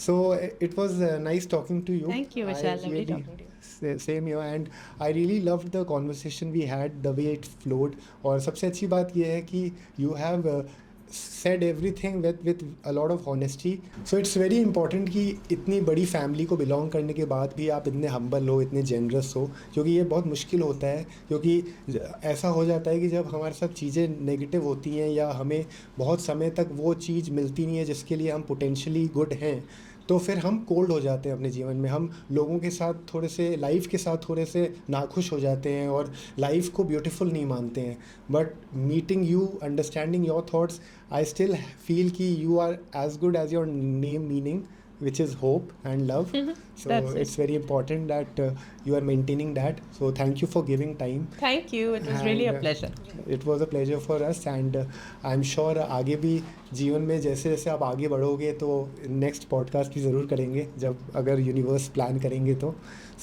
So it was nice talking to you. Thank you, Vishal. Lovely talking to you. Same here, and I really loved the conversation we had, the way it flowed. और सबसे अच्छी बात ये है कि you have said everything with a lot of honesty. So it's very important कि इतनी बड़ी फैमिली को बिलोंग करने के बाद भी आप इतने हम्बल हो, इतने जेनरस हो, क्योंकि ये बहुत मुश्किल होता है. क्योंकि ऐसा हो जाता है कि जब हमारे साथ चीज़ें नेगेटिव होती हैं या हमें बहुत समय तक वो चीज़ मिलती नहीं है जिसके लिए हम पोटेंशियली गुड हैं, तो फिर हम कोल्ड हो जाते हैं अपने जीवन में. हम लोगों के साथ थोड़े से, लाइफ के साथ थोड़े से नाखुश हो जाते हैं और लाइफ को ब्यूटीफुल नहीं मानते हैं. But meeting you, understanding your thoughts, I still feel कि you are as good as your name meaning, which is hope and love. So it's very important that you are maintaining that. So thank you for giving time. Thank you. It was really a pleasure. It was a pleasure for us, and I'm sure आगे भी जीवन में जैसे जैसे आप आगे बढ़ोगे तो नेक्स्ट पॉडकास्ट भी ज़रूर करेंगे जब अगर यूनिवर्स प्लान करेंगे तो.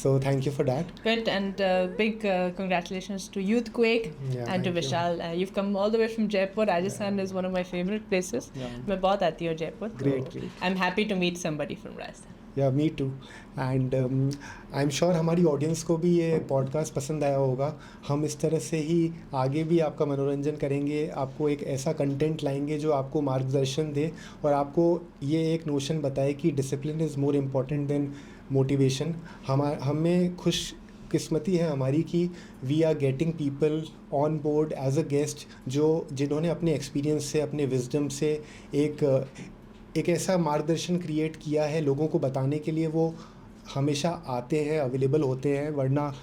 So thank you for that. Good, and big congratulations to Youthquake Yeah, and to thank you. Vishal. You've come all the way from Jaipur. Rajasthan is one of my favorite places. Yeah. मैं बहुत आती हूँ Jaipur. Great, great. I'm happy to meet somebody from Rajasthan. या me too. And I am sure हमारी audience को भी ये podcast पसंद आया होगा. हम इस तरह से ही आगे भी आपका मनोरंजन करेंगे, आपको एक ऐसा कंटेंट लाएंगे जो आपको मार्गदर्शन दे और आपको ये एक नोशन बताए कि discipline is more important than motivation. हमें खुश किस्मती है हमारी कि we are getting people on board as a guest जिन्होंने अपने एक्सपीरियंस से, अपने विजडम से एक ऐसा मार्गदर्शन क्रिएट किया है लोगों को बताने के लिए. वो हमेशा आते हैं, अवेलेबल होते हैं, वरना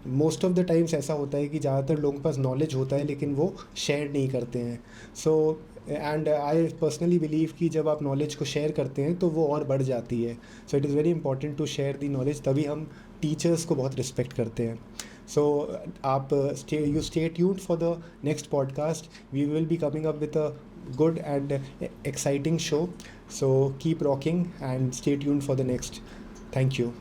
मोस्ट ऑफ द टाइम्स ऐसा होता है कि ज़्यादातर लोगों के पास नॉलेज होता है लेकिन वो शेयर नहीं करते हैं. So and I personally believe कि जब आप नॉलेज को शेयर करते हैं तो वो और बढ़ जाती है. So it is very important to share the knowledge. तभी हम टीचर्स को बहुत रिस्पेक्ट करते हैं. So आप you stay tuned for the next podcast. We will be coming up with a good and exciting show. So keep rocking and stay tuned for the next. Thank you.